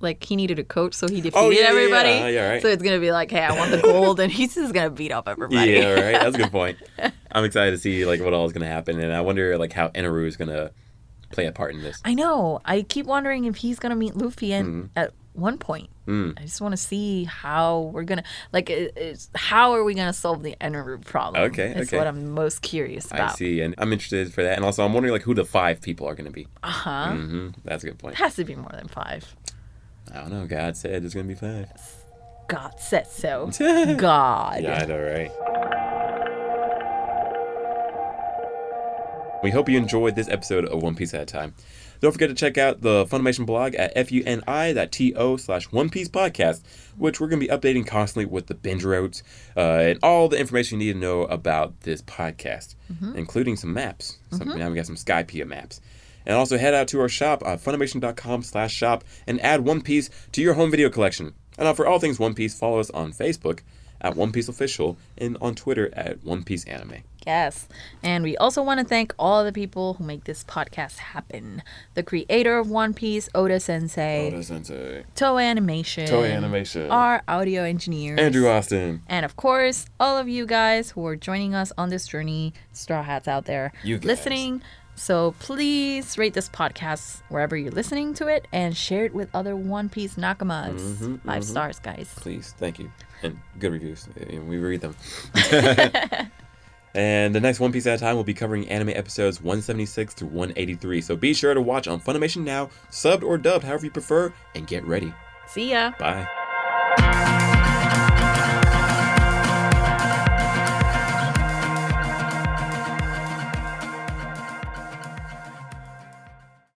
Speaker 1: Like he needed a coat, so he defeated everybody.
Speaker 2: Yeah, right.
Speaker 1: So it's going to be like, hey, I want the gold, and he's just going to beat up everybody.
Speaker 2: Yeah, right. That's a good point. I'm excited to see like what all is going to happen, and I wonder like how Eneru is going to play a part in this.
Speaker 1: I know. I keep wondering if he's going to meet Luffy at one point. I just want to see how we're going to, how are we going to solve the Eneru problem?
Speaker 2: Okay.
Speaker 1: That's what I'm most curious about.
Speaker 2: I see, and I'm interested for that. And also I'm wondering like who the 5 people are going to be. That's a good point.
Speaker 1: It has to be more than 5.
Speaker 2: I don't know. God said there's going to be 5.
Speaker 1: God said so. God.
Speaker 2: Yeah, I know, right? We hope you enjoyed this episode of One Piece at a Time. Don't forget to check out the Funimation blog at funi.to/One Piece Podcast, which we're going to be updating constantly with the binge routes and all the information you need to know about this podcast, including some maps. Now we got some Skypeia maps. And also head out to our shop at Funimation.com/shop and add One Piece to your home video collection. And for all things One Piece, follow us on Facebook at One Piece Official and on Twitter at One Piece Anime.
Speaker 1: Yes. And we also want to thank all the people who make this podcast happen. The creator of One Piece, Oda Sensei. Toei Animation. Our audio engineers.
Speaker 2: Andrew Austin.
Speaker 1: And of course, all of you guys who are joining us on this journey, Straw Hats out there, listening. So please rate this podcast wherever you're listening to it and share it with other One Piece Nakamas. 5 stars, guys.
Speaker 2: Please. Thank you. And good reviews. We read them. And the next One Piece at a Time will be covering anime episodes 176 through 183. So be sure to watch on Funimation now, subbed or dubbed, however you prefer, and get ready.
Speaker 1: See ya.
Speaker 2: Bye.